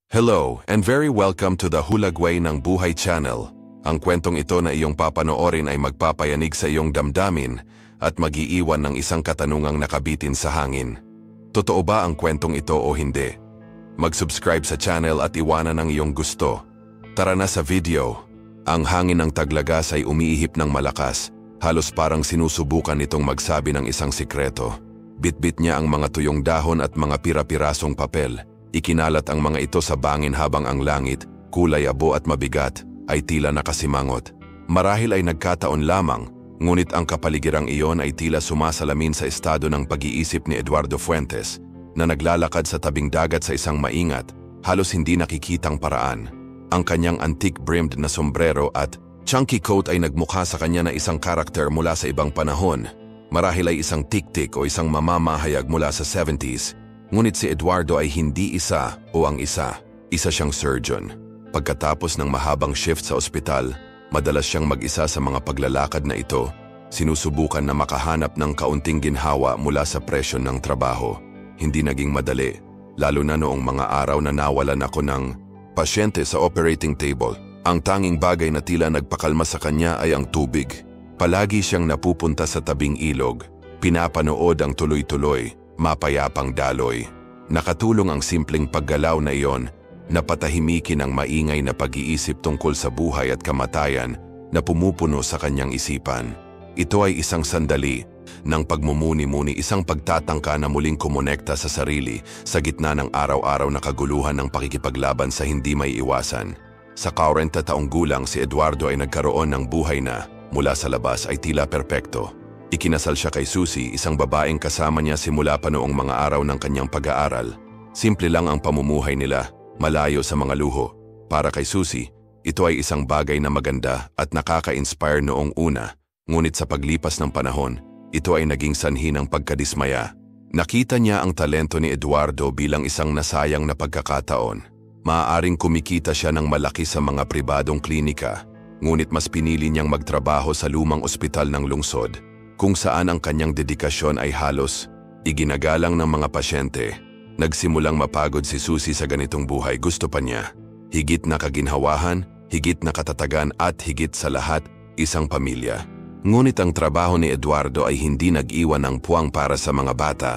Hello and very welcome to the Hulagway ng Buhay Channel. Ang kwentong ito na iyong papanoorin ay magpapayanig sa iyong damdamin at mag-iiwan ng isang katanungang nakabitin sa hangin. Totoo ba ang kwentong ito o hindi? Mag-subscribe sa channel at iwanan ang iyong gusto. Tara na sa video. Ang hangin ng Taglagas ay umiihip ng malakas, halos parang sinusubukan nitong magsabi ng isang sikreto. Bitbit niya ang mga tuyong dahon at mga pira-pirasong papel. Ikinalat ang mga ito sa bangin habang ang langit, kulay abo at mabigat, ay tila nakasimangot. Marahil ay nagkataon lamang, ngunit ang kapaligirang iyon ay tila sumasalamin sa estado ng pag-iisip ni Eduardo Fuentes, na naglalakad sa tabing dagat sa isang maingat, halos hindi nakikitang paraan. Ang kanyang antique-brimmed na sombrero at chunky coat ay nagmukha sa kanya na isang karakter mula sa ibang panahon. Marahil ay isang tik-tik o isang mamamahayag mula sa 70s. Ngunit si Eduardo ay hindi isa o ang isa. Isa siyang surgeon. Pagkatapos ng mahabang shift sa ospital, madalas siyang mag-isa sa mga paglalakad na ito. Sinusubukan na makahanap ng kaunting ginhawa mula sa presyon ng trabaho. Hindi naging madali, lalo na noong mga araw na nawalan ako ng pasyente sa operating table. Ang tanging bagay na tila nagpakalma sa kanya ay ang tubig. Palagi siyang napupunta sa tabing ilog. Pinapanood ang tuloy-tuloy, mapayapang daloy. Nakatulong ang simpleng paggalaw na iyon na patahimikin ang maingay na pag-iisip tungkol sa buhay at kamatayan na pumupuno sa kanyang isipan. Ito ay isang sandali ng pagmumuni-muni, isang pagtatangka na muling kumonekta sa sarili sa gitna ng araw-araw na kaguluhan ng pakikipaglaban sa hindi may iwasan. Sa 40 taong gulang, si Eduardo ay nagkaroon ng buhay na mula sa labas ay tila perpekto. Ikinasal siya kay Susie, isang babaeng kasama niya simula pa noong mga araw ng kanyang pag-aaral. Simple lang ang pamumuhay nila, malayo sa mga luho. Para kay Susie, ito ay isang bagay na maganda at nakaka-inspire noong una. Ngunit sa paglipas ng panahon, ito ay naging sanhi ng pagkadismaya. Nakita niya ang talento ni Eduardo bilang isang nasayang na pagkakataon. Maaaring kumikita siya ng malaki sa mga pribadong klinika, ngunit mas pinili niyang magtrabaho sa lumang ospital ng lungsod, kung saan ang kanyang dedikasyon ay halos iginagalang ng mga pasyente. Nagsimulang mapagod si Susie sa ganitong buhay. Gusto pa niya higit na kaginhawahan, higit na katatagan at higit sa lahat, isang pamilya. Ngunit ang trabaho ni Eduardo ay hindi nag-iwan ng puwang para sa mga bata,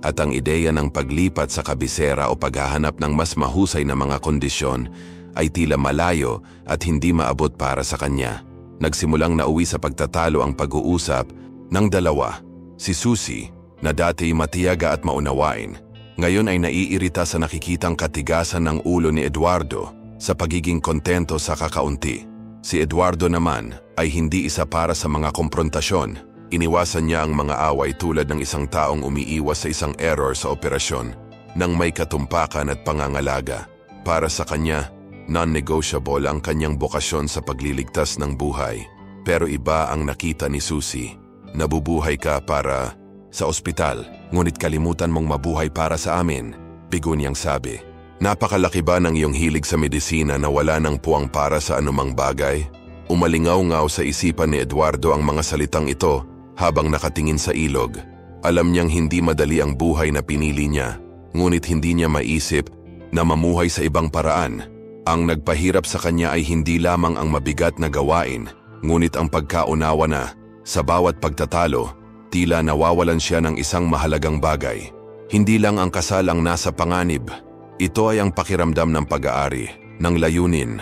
at ang ideya ng paglipat sa kabisera o paghahanap ng mas mahusay na mga kondisyon ay tila malayo at hindi maabot para sa kanya. Nagsimulang nauwi sa pagtatalo ang pag-uusap ng dalawa. Si Susie, na dati matiyaga at maunawain, ngayon ay naiirita sa nakikitang katigasan ng ulo ni Eduardo sa pagiging kontento sa kakaunti. Si Eduardo naman ay hindi isa para sa mga komprontasyon. Iniwasan niya ang mga away tulad ng isang taong umiiwas sa isang error sa operasyon nang may katumpakan at pangangalaga. Para sa kanya, non-negotiable ang kanyang bokasyon sa pagliligtas ng buhay. Pero iba ang nakita ni Susie. Nabubuhay ka para sa ospital, ngunit kalimutan mong mabuhay para sa amin, bigo niyang sabi. Napakalaki ba ng iyong hilig sa medisina na wala ng puwang para sa anumang bagay? Umalingaw-ngaw sa isipan ni Eduardo ang mga salitang ito habang nakatingin sa ilog. Alam niyang hindi madali ang buhay na pinili niya, ngunit hindi niya maisip na mamuhay sa ibang paraan. Ang nagpahirap sa kanya ay hindi lamang ang mabigat na gawain, ngunit ang pagkaunawa na sa bawat pagtatalo, tila nawawalan siya ng isang mahalagang bagay. Hindi lang ang kasal ang nasa panganib. Ito ay ang pakiramdam ng pag-aari, ng layunin.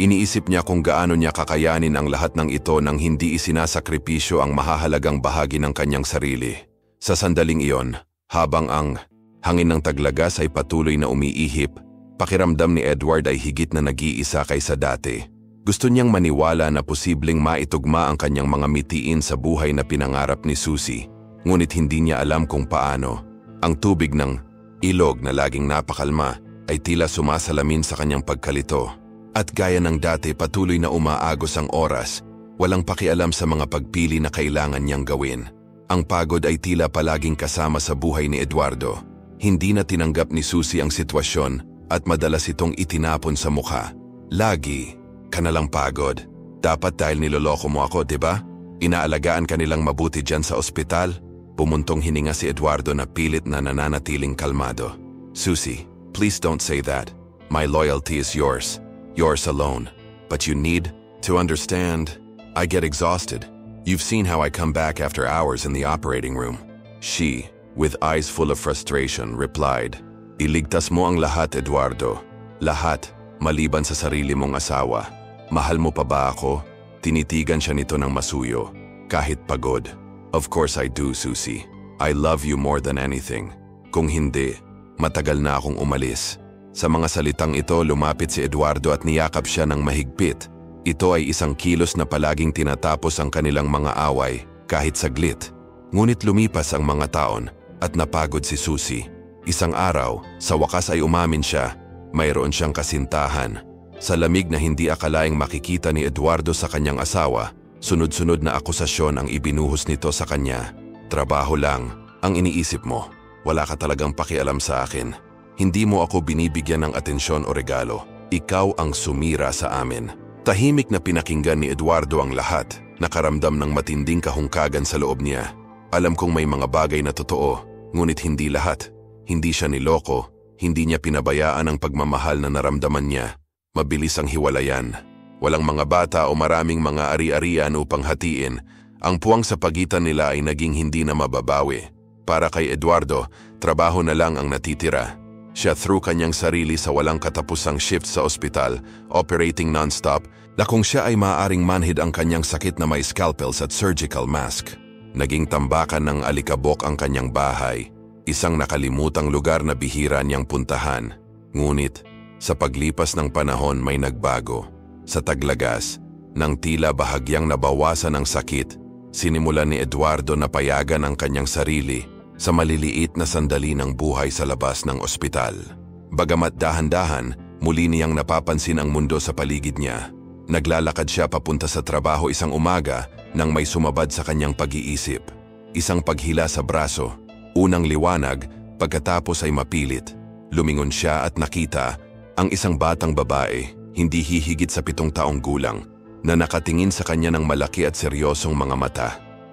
Iniisip niya kung gaano niya kakayanin ang lahat ng ito nang hindi isinasakripisyo ang mahahalagang bahagi ng kanyang sarili. Sa sandaling iyon, habang ang hangin ng Taglagas ay patuloy na umiihip, pakiramdam ni Edward ay higit na nag-iisa kaysa dati. Gusto niyang maniwala na posibleng maitugma ang kanyang mga mitiin sa buhay na pinangarap ni Susie, ngunit hindi niya alam kung paano. Ang tubig ng ilog na laging napakalma ay tila sumasalamin sa kanyang pagkalito. At gaya ng dati, patuloy na umaagos ang oras, walang pakialam sa mga pagpili na kailangan niyang gawin. Ang pagod ay tila palaging kasama sa buhay ni Eduardo. Hindi na tinanggap ni Susie ang sitwasyon at madalas itong itinapon sa mukha. Lagi ka na lang pagod. Dapat dahil niloloko mo ako, diba? Inaalagaan ka nilang mabuti dyan sa ospital? Pumuntong hininga si Eduardo na pilit na nananatiling kalmado. Susie, please don't say that. My loyalty is yours. Yours alone. But you need to understand, I get exhausted. You've seen how I come back after hours in the operating room. She, with eyes full of frustration, replied, "Iligtas mo ang lahat, Eduardo. Lahat, maliban sa sarili mong asawa. Mahal mo pa ba ako?" Tinitigan siya nito ng masuyo, kahit pagod. "Of course I do, Susie. I love you more than anything. Kung hindi, matagal na akong umalis." Sa mga salitang ito, lumapit si Eduardo at niyakap siya ng mahigpit. Ito ay isang kilos na palaging tinatapos ang kanilang mga away, kahit saglit. Ngunit lumipas ang mga taon at napagod si Susie. Isang araw, sa wakas ay umamin siya, mayroon siyang kasintahan. Sa lamig na hindi akalaing makikita ni Eduardo sa kanyang asawa, sunod-sunod na akusasyon ang ibinuhos nito sa kanya. "Trabaho lang, ang iniisip mo. Wala ka talagang pakialam sa akin. Hindi mo ako binibigyan ng atensyon o regalo. Ikaw ang sumira sa amin." Tahimik na pinakinggan ni Eduardo ang lahat, nakaramdam ng matinding kahungkagan sa loob niya. Alam kong may mga bagay na totoo, ngunit hindi lahat. Hindi siya niloko, hindi niya pinabayaan ang pagmamahal na naramdaman niya. Mabilis ang hiwalayan. Walang mga bata o maraming mga ari-arian upang hatiin. Ang puwang sa pagitan nila ay naging hindi na mababawi. Para kay Eduardo, trabaho na lang ang natitira. Siya through kanyang sarili sa walang katapusang shift sa ospital, operating non-stop, na kung siya ay maaaring manhid ang kanyang sakit na may scalpels at surgical mask. Naging tambakan ng alikabok ang kanyang bahay, isang nakalimutang lugar na bihira niyang puntahan. Ngunit, sa paglipas ng panahon may nagbago. Sa taglagas, nang tila bahagyang nabawasan ang sakit, sinimulan ni Eduardo na payagan ang kanyang sarili sa maliliit na sandali ng buhay sa labas ng ospital. Bagamat dahan-dahan, muli niyang napapansin ang mundo sa paligid niya. Naglalakad siya papunta sa trabaho isang umaga nang may sumabad sa kanyang pag-iisip. Isang paghila sa braso, unang liwanag, pagkatapos ay mapilit. Lumingon siya at nakita ang isang batang babae, hindi hihigit sa 7 taong gulang, na nakatingin sa kanya ng malaki at seryosong mga mata.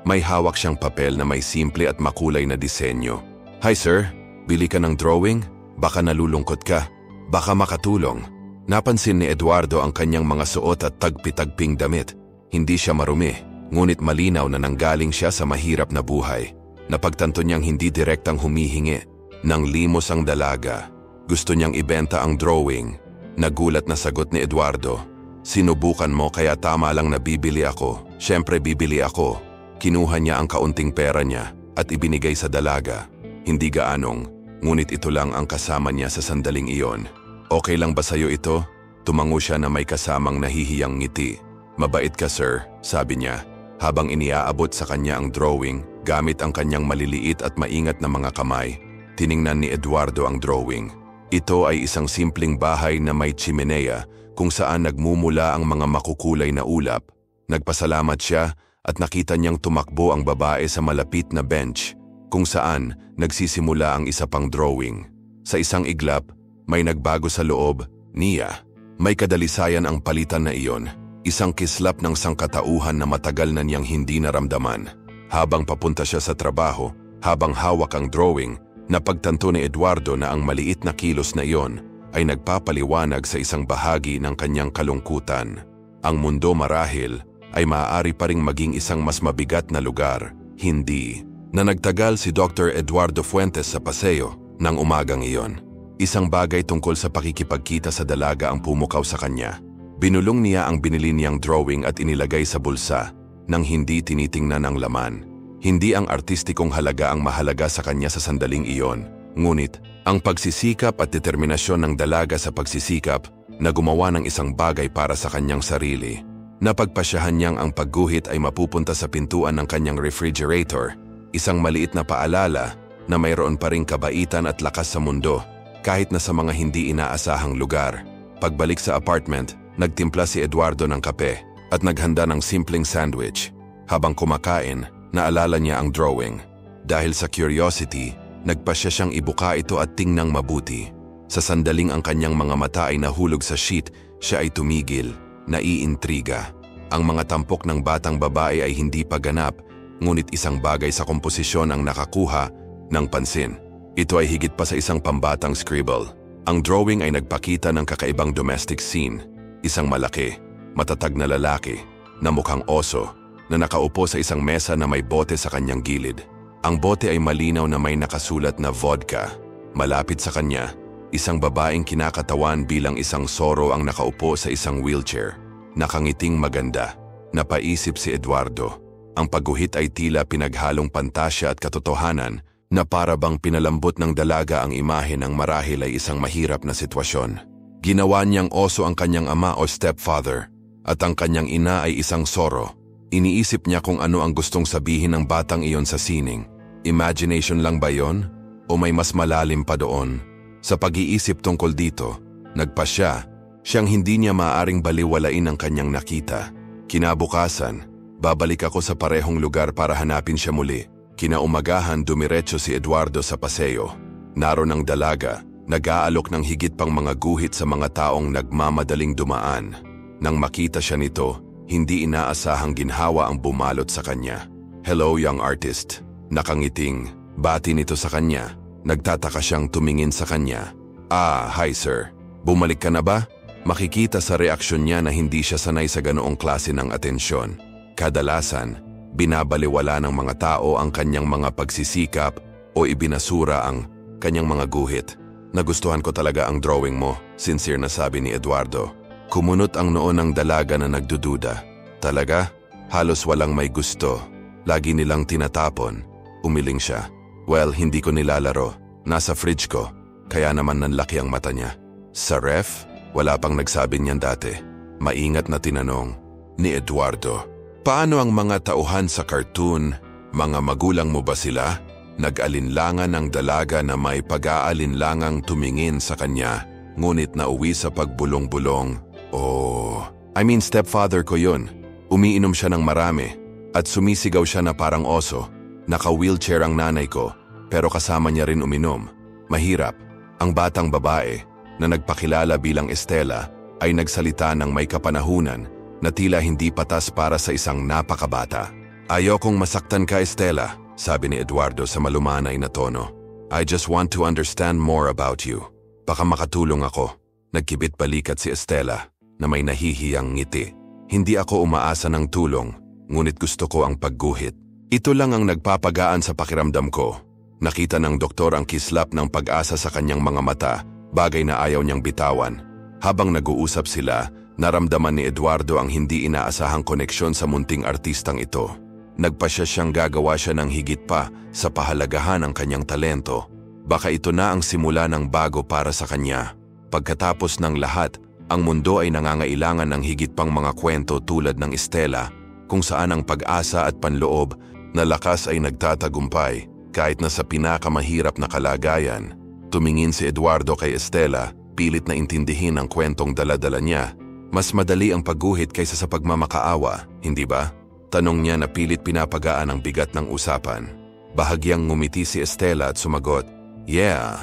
May hawak siyang papel na may simple at makulay na disenyo. "Hi sir, bili ka ng drawing? Baka nalulungkot ka. Baka makatulong." Napansin ni Eduardo ang kanyang mga suot at tagpi-tagping damit. Hindi siya marumi, ngunit malinaw na nanggaling siya sa mahirap na buhay. Napagtanto niyang hindi direktang humihingi. Nang limos ang dalaga, gusto niyang ibenta ang drawing. Nagulat na sagot ni Eduardo, "Sinubukan mo kaya tama lang na bibili ako. Siyempre bibili ako." Kinuha niya ang kaunting pera niya at ibinigay sa dalaga. Hindi gaanong, ngunit ito lang ang kasama niya sa sandaling iyon. "Okay lang ba sa'yo ito?" Tumango siya na may kasamang nahihiyang ngiti. "Mabait ka sir," sabi niya, habang iniaabot sa kanya ang drawing gamit ang kanyang maliliit at maingat na mga kamay. Tiningnan ni Eduardo ang drawing. Ito ay isang simpleng bahay na may chimenea kung saan nagmumula ang mga makukulay na ulap. Nagpasalamat siya at nakita niyang tumakbo ang babae sa malapit na bench kung saan nagsisimula ang isa pang drawing. Sa isang iglap, may nagbago sa loob niya. May kadalisayan ang palitan na iyon, isang kislap ng sangkatauhan na matagal na niyang hindi naramdaman. Habang papunta siya sa trabaho, habang hawak ang drawing, napagtanto ni Eduardo na ang maliit na kilos na iyon ay nagpapaliwanag sa isang bahagi ng kanyang kalungkutan. Ang mundo marahil ay maaari pa ring maging isang mas mabigat na lugar, hindi. Na nagtagal si Dr. Eduardo Fuentes sa paseo ng umagang iyon. Isang bagay tungkol sa pakikipagkita sa dalaga ang pumukaw sa kanya. Binulong niya ang binili niyang drawing at inilagay sa bulsa nang hindi tinitingnan ang laman. Hindi ang artistikong halaga ang mahalaga sa kanya sa sandaling iyon, ngunit ang pagsisikap at determinasyon ng dalaga sa pagsisikap na gumawa ng isang bagay para sa kanyang sarili. Napagpasyahan niyang ang pagguhit ay mapupunta sa pintuan ng kanyang refrigerator, isang maliit na paalala na mayroon pa ring kabaitan at lakas sa mundo, kahit na sa mga hindi inaasahang lugar. Pagbalik sa apartment, nagtimpla si Eduardo ng kape at naghanda ng simpleng sandwich. Habang kumakain, naalala niya ang drawing. Dahil sa curiosity, nagpasya siyang ibuka ito at tingnang mabuti. Sa sandaling ang kanyang mga mata ay nahulog sa sheet, siya ay tumigil, naiintriga. Ang mga tampok ng batang babae ay hindi pa ganap, ngunit isang bagay sa komposisyon ang nakakuha ng pansin. Ito ay higit pa sa isang pambatang scribble. Ang drawing ay nagpakita ng kakaibang domestic scene. Isang malaki, matatag na lalaki na mukhang oso na nakaupo sa isang mesa na may bote sa kanyang gilid. Ang bote ay malinaw na may nakasulat na vodka. Malapit sa kanya, isang babaeng kinakatawan bilang isang soro ang nakaupo sa isang wheelchair. Nakangiting maganda. Napaisip si Eduardo. Ang pagguhit ay tila pinaghalong pantasya at katotohanan na para bang pinalambot ng dalaga ang imahe ng marahil ay isang mahirap na sitwasyon. Ginawa niyang oso ang kanyang ama o stepfather at ang kanyang ina ay isang soro. Iniisip niya kung ano ang gustong sabihin ng batang iyon sa sining. Imagination lang ba yon? O may mas malalim pa doon? Sa pag-iisip tungkol dito, nagpasya siyang hindi niya maaaring baliwalain ang kanyang nakita. Kinabukasan, babalik ako sa parehong lugar para hanapin siya muli. Kinaumagahan dumiretso si Eduardo sa paseo. Naroon ang dalaga, nag-aalok ng higit pang mga guhit sa mga taong nagmamadaling dumaan. Nang makita siya nito, hindi inaasahang ginhawa ang bumalot sa kanya. "Hello, young artist." Nakangiting, bati nito sa kanya. Nagtataka siyang tumingin sa kanya. "Ah, hi sir. Bumalik ka na ba?" Makikita sa reaksyon niya na hindi siya sanay sa ganoong klase ng atensyon. Kadalasan, binabaliwala ng mga tao ang kanyang mga pagsisikap o ibinasura ang kanyang mga guhit. "Nagustuhan ko talaga ang drawing mo," sincere na sabi ni Eduardo. Kumunot ang noo ng dalaga na nagdududa. "Talaga? Halos walang may gusto. Lagi nilang tinatapon." Umiling siya. "Well, hindi ko nilalaro. Nasa fridge ko. Kaya naman nanlaki ang mata niya." "Sa ref?" Wala pang nagsabi niyan dati. Maingat na tinanong ni Eduardo. "Paano ang mga tauhan sa cartoon? Mga magulang mo ba sila?" Nag-alinlangan ang dalaga na may pag-aalinlangang tumingin sa kanya, ngunit nauwi sa pagbulong-bulong. "Oh, I mean stepfather ko yun. Umiinom siya ng marami at sumisigaw siya na parang oso. Naka-wheelchair ang nanay ko, pero kasama niya rin uminom. Mahirap." Ang batang babae na nagpakilala bilang Estela ay nagsalita ng may kapanahunan na tila hindi patas para sa isang napakabata. "Ayokong masaktan ka, Estela," sabi ni Eduardo sa malumanay na tono. "I just want to understand more about you. Baka makatulong ako." Nagkibit balikat si Estela na may nahihiyang ngiti. "Hindi ako umaasa ng tulong, ngunit gusto ko ang pagguhit. Ito lang ang nagpapagaan sa pakiramdam ko." Nakita ng doktor ang kislap ng pag-asa sa kanyang mga mata, bagay na ayaw niyang bitawan. Habang nag-uusap sila, naramdaman ni Eduardo ang hindi inaasahang koneksyon sa munting artistang ito. Nagpasya siyang gagawa siya ng higit pa sa pahalagahan ng kanyang talento. Baka ito na ang simula ng bago para sa kanya. Pagkatapos ng lahat, ang mundo ay nangangailangan ng higit pang mga kwento tulad ng Estela, kung saan ang pag-asa at panloob na lakas ay nagtatagumpay kahit na sa pinakamahirap na kalagayan. Tumingin si Eduardo kay Estela, pilit na intindihin ang kwentong dala-dala niya. Mas madali ang pagguhit kaysa sa pagmamakaawa, hindi ba? Tanong niya na pilit pinapagaan ang bigat ng usapan. Bahagyang ngumiti si Estela at sumagot, "Yeah,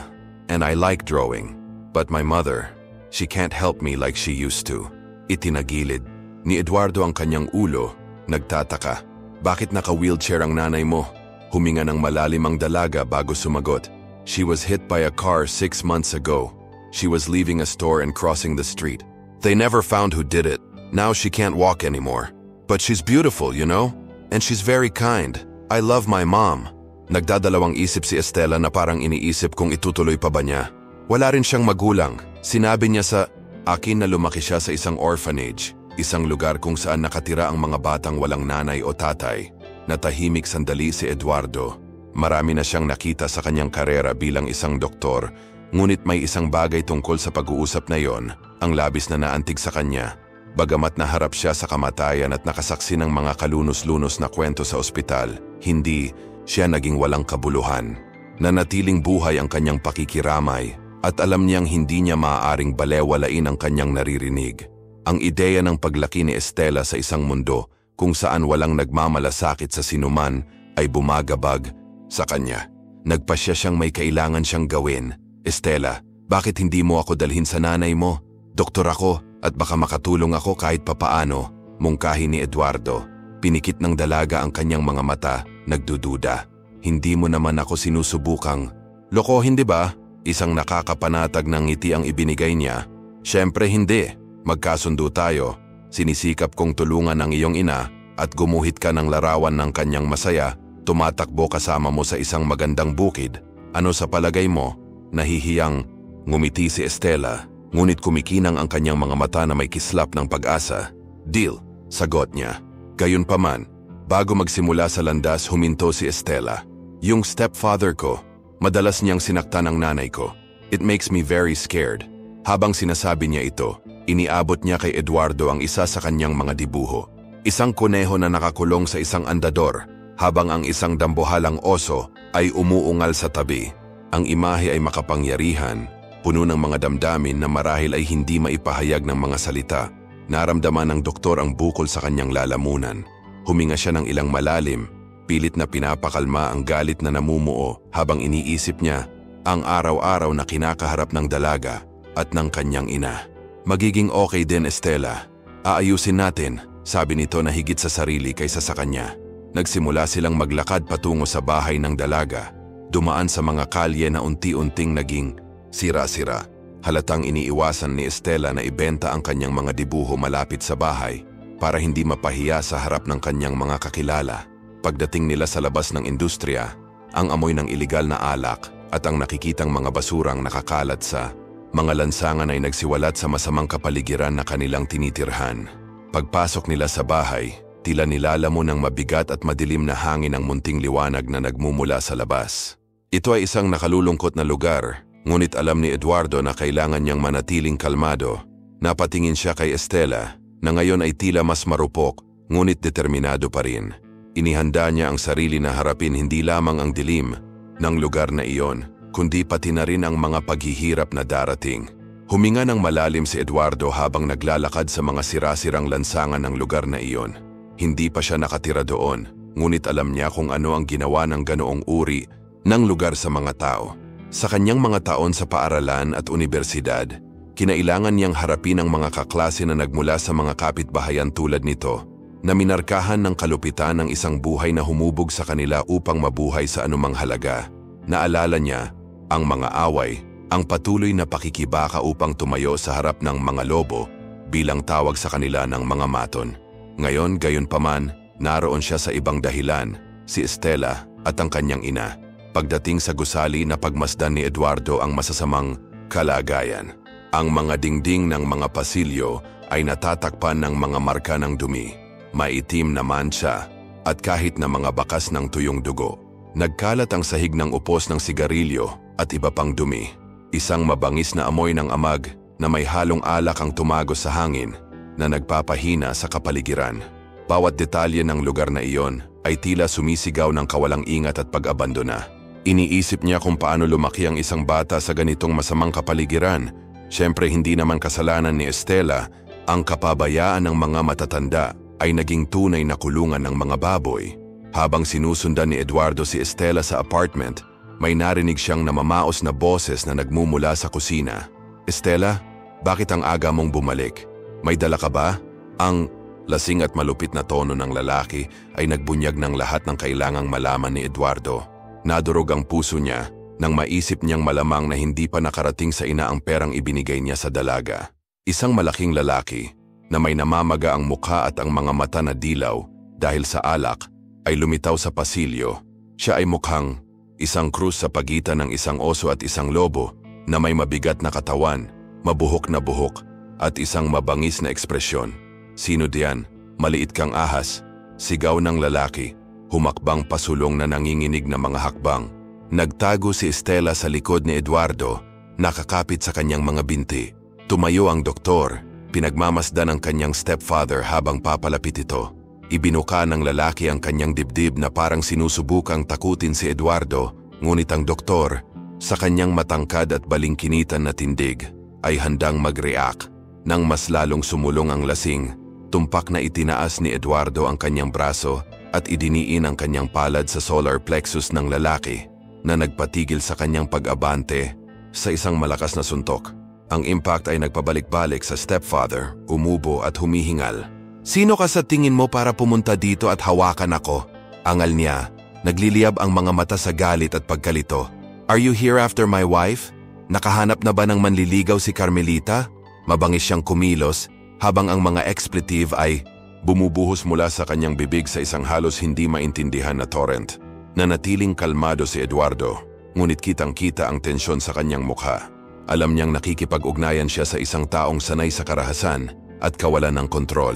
and I like drawing. But my mother, she can't help me like she used to." Itinagilid ni Eduardo ang kanyang ulo, nagtataka. "Bakit naka-wheelchair ang nanay mo?" Huminga ng malalim ang dalaga bago sumagot. "She was hit by a car 6 months ago. She was leaving a store and crossing the street. They never found who did it. Now she can't walk anymore. But she's beautiful, you know? And she's very kind. I love my mom." Nagdadalawang isip si Estela na parang iniisip kung itutuloy pa ba niya. Wala rin siyang magulang. Sinabi niya sa akin na lumaki siya sa isang orphanage, isang lugar kung saan nakatira ang mga batang walang nanay o tatay. Natahimik sandali si Eduardo. Marami na siyang nakita sa kanyang karera bilang isang doktor, ngunit may isang bagay tungkol sa pag-uusap na yon ang labis na naantig sa kanya. Bagamat naharap siya sa kamatayan at nakasaksi ng mga kalunos-lunos na kwento sa ospital, hindi siya naging walang kabuluhan. Nanatiling buhay ang kanyang pakikiramay at alam niyang hindi niya maaaring balewalain ang kanyang naririnig. Ang ideya ng paglaki ni Estela sa isang mundo kung saan walang nagmamalasakit sa sinuman ay bumagabag sa kanya. Nagpasya siyang may kailangan siyang gawin. "Estela, bakit hindi mo ako dalhin sa nanay mo? Doktor ako at baka makatulong ako kahit papaano," mungkahi ni Eduardo. Pinikit ng dalaga ang kanyang mga mata, nagdududa. "Hindi mo naman ako sinusubukang lokohin, di ba? Isang nakakapanatag ng ngiti ang ibinigay niya. Siyempre hindi. Magkasundo tayo. Sinisikap kong tulungan ang iyong ina at gumuhit ka ng larawan ng kanyang masaya. Tumatakbo kasama mo sa isang magandang bukid. Ano sa palagay mo? Nahihiyang ngumiti si Estela, ngunit kumikinang ang kanyang mga mata na may kislap ng pag-asa. Deal, sagot niya. Gayunpaman, bago magsimula sa landas huminto si Estela. Yung stepfather ko, madalas niyang sinaktan ang nanay ko. It makes me very scared. Habang sinasabi niya ito, iniabot niya kay Eduardo ang isa sa kanyang mga dibuho. Isang kuneho na nakakulong sa isang andador, habang ang isang dambuhalang oso ay umuungal sa tabi. Ang imahe ay makapangyarihan, puno ng mga damdamin na marahil ay hindi maipahayag ng mga salita. Naramdaman ng doktor ang bukol sa kanyang lalamunan. Huminga siya ng ilang malalim, pilit na pinapakalma ang galit na namumuo habang iniisip niya ang araw-araw na kinakaharap ng dalaga at ng kanyang ina. Magiging okay din, Estela. Aayusin natin, sabi nito na higit sa sarili kaysa sa kanya. Nagsimula silang maglakad patungo sa bahay ng dalaga. Dumaan sa mga kalye na unti-unting naging sira-sira. Halatang iniiwasan ni Estela na ibenta ang kanyang mga dibuho malapit sa bahay para hindi mapahiya sa harap ng kanyang mga kakilala. Pagdating nila sa labas ng industriya, ang amoy ng iligal na alak at ang nakikitang mga basurang nakakalat sa mga lansangan ay nagsiwalat sa masamang kapaligiran na kanilang tinitirhan. Pagpasok nila sa bahay, tila nilalamon ng mabigat at madilim na hangin ang munting liwanag na nagmumula sa labas. Ito ay isang nakalulungkot na lugar, ngunit alam ni Eduardo na kailangan niyang manatiling kalmado. Napatingin siya kay Estela, na ngayon ay tila mas marupok, ngunit determinado pa rin. Inihanda niya ang sarili na harapin hindi lamang ang dilim ng lugar na iyon, kundi pati na rin ang mga paghihirap na darating. Huminga ng malalim si Eduardo habang naglalakad sa mga sirasirang lansangan ng lugar na iyon. Hindi pa siya nakatira doon, ngunit alam niya kung ano ang ginawa ng ganoong uri ng lugar sa mga tao. Sa kanyang mga taon sa paaralan at unibersidad, kinailangan niyang harapin ang mga kaklase na nagmula sa mga kapitbahayan tulad nito, na minarkahan ng kalupitan ng isang buhay na humubog sa kanila upang mabuhay sa anumang halaga. Naalala niya ang mga away, ang patuloy na pakikibaka upang tumayo sa harap ng mga lobo bilang tawag sa kanila ng mga maton. Ngayon, gayunpaman, naroon siya sa ibang dahilan, si Estela at ang kanyang ina. Pagdating sa gusali na pagmasdan ni Eduardo ang masasamang kalagayan. Ang mga dingding ng mga pasilyo ay natatakpan ng mga marka ng dumi. Maitim na mancha at kahit na mga bakas ng tuyong dugo. Nagkalat ang sahig ng upos ng sigarilyo at iba pang dumi. Isang mabangis na amoy ng amag na may halong alak ang tumagos sa hangin na nagpapahina sa kapaligiran. Bawat detalye ng lugar na iyon ay tila sumisigaw ng kawalang ingat at pag-abandona. Iniisip niya kung paano lumaki ang isang bata sa ganitong masamang kapaligiran. Siyempre hindi naman kasalanan ni Estela ang kapabayaan ng mga matatanda ay naging tunay na kulungan ng mga baboy. Habang sinusundan ni Eduardo si Estela sa apartment, may narinig siyang namamaos na boses na nagmumula sa kusina. Estela, bakit ang aga mong bumalik? May dala ka ba? Ang lasing at malupit na tono ng lalaki ay nagbunyag ng lahat ng kailangang malaman ni Eduardo. Nadurog ang puso niya nang maisip niyang malamang na hindi pa nakarating sa ina ang perang ibinigay niya sa dalaga. Isang malaking lalaki na may namamaga ang mukha at ang mga mata na dilaw dahil sa alak ay lumitaw sa pasilyo. Siya ay mukhang isang krus sa pagitan ng isang oso at isang lobo na may mabigat na katawan, mabuhok na buhok at isang mabangis na ekspresyon. Sino diyan? Maliit kang ahas. Sigaw ng lalaki, humakbang pasulong na nanginginig na mga hakbang. Nagtago si Estela sa likod ni Eduardo, nakakapit sa kanyang mga binti. Tumayo ang doktor. Pinagmamasdan ang kanyang stepfather habang papalapit ito. Ibinuka ng lalaki ang kanyang dibdib na parang sinusubukang takutin si Eduardo, ngunit ang doktor, sa kanyang matangkad at balingkinitan na tindig, ay handang mag-react. Nang mas lalong sumulong ang lasing, tumpak na itinaas ni Eduardo ang kanyang braso at idiniin ang kanyang palad sa solar plexus ng lalaki na nagpatigil sa kanyang pag-abante sa isang malakas na suntok. Ang impact ay nagpabalik-balik sa stepfather, umubo at humihingal. Sino ka sa tingin mo para pumunta dito at hawakan ako? Angal niya, nagliliyab ang mga mata sa galit at pagkalito. Are you here after my wife? Nakahanap na ba ng manliligaw si Carmelita? Mabangis siyang kumilos habang ang mga expletive ay bumubuhos mula sa kanyang bibig sa isang halos hindi maintindihan na torrent. Nanatiling kalmado si Eduardo, ngunit kitang-kita ang tensyon sa kanyang mukha. Alam niyang nakikipag-ugnayan siya sa isang taong sanay sa karahasan at kawalan ng kontrol.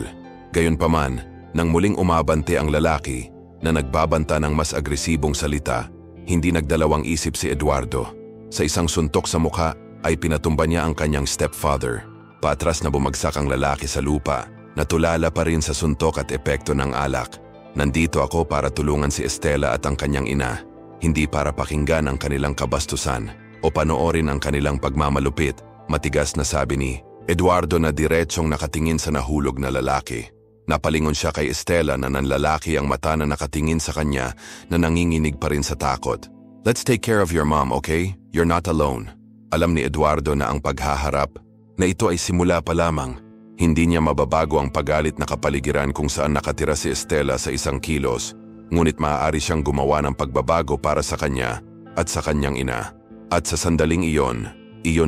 Gayunpaman, nang muling umabante ang lalaki na nagbabanta ng mas agresibong salita, hindi nagdalawang isip si Eduardo. Sa isang suntok sa mukha ay pinatumba niya ang kanyang stepfather. Paatras na bumagsak ang lalaki sa lupa, natulala pa rin sa suntok at epekto ng alak. Nandito ako para tulungan si Estela at ang kanyang ina, hindi para pakinggan ang kanilang kabastusan o panoorin ang kanilang pagmamalupit, matigas na sabi ni Eduardo na diretsyong nakatingin sa nahulog na lalaki. Napalingon siya kay Estela na nanlalaki ang mata na nakatingin sa kanya na nanginginig pa rin sa takot. Let's take care of your mom, okay? You're not alone. Alam ni Eduardo na ang paghaharap na ito ay simula pa lamang. Hindi niya mababago ang pagalit na kapaligiran kung saan nakatira si Estela sa isang kilos, ngunit maaari siyang gumawa ng pagbabago para sa kanya at sa kanyang ina. At sa sandaling iyon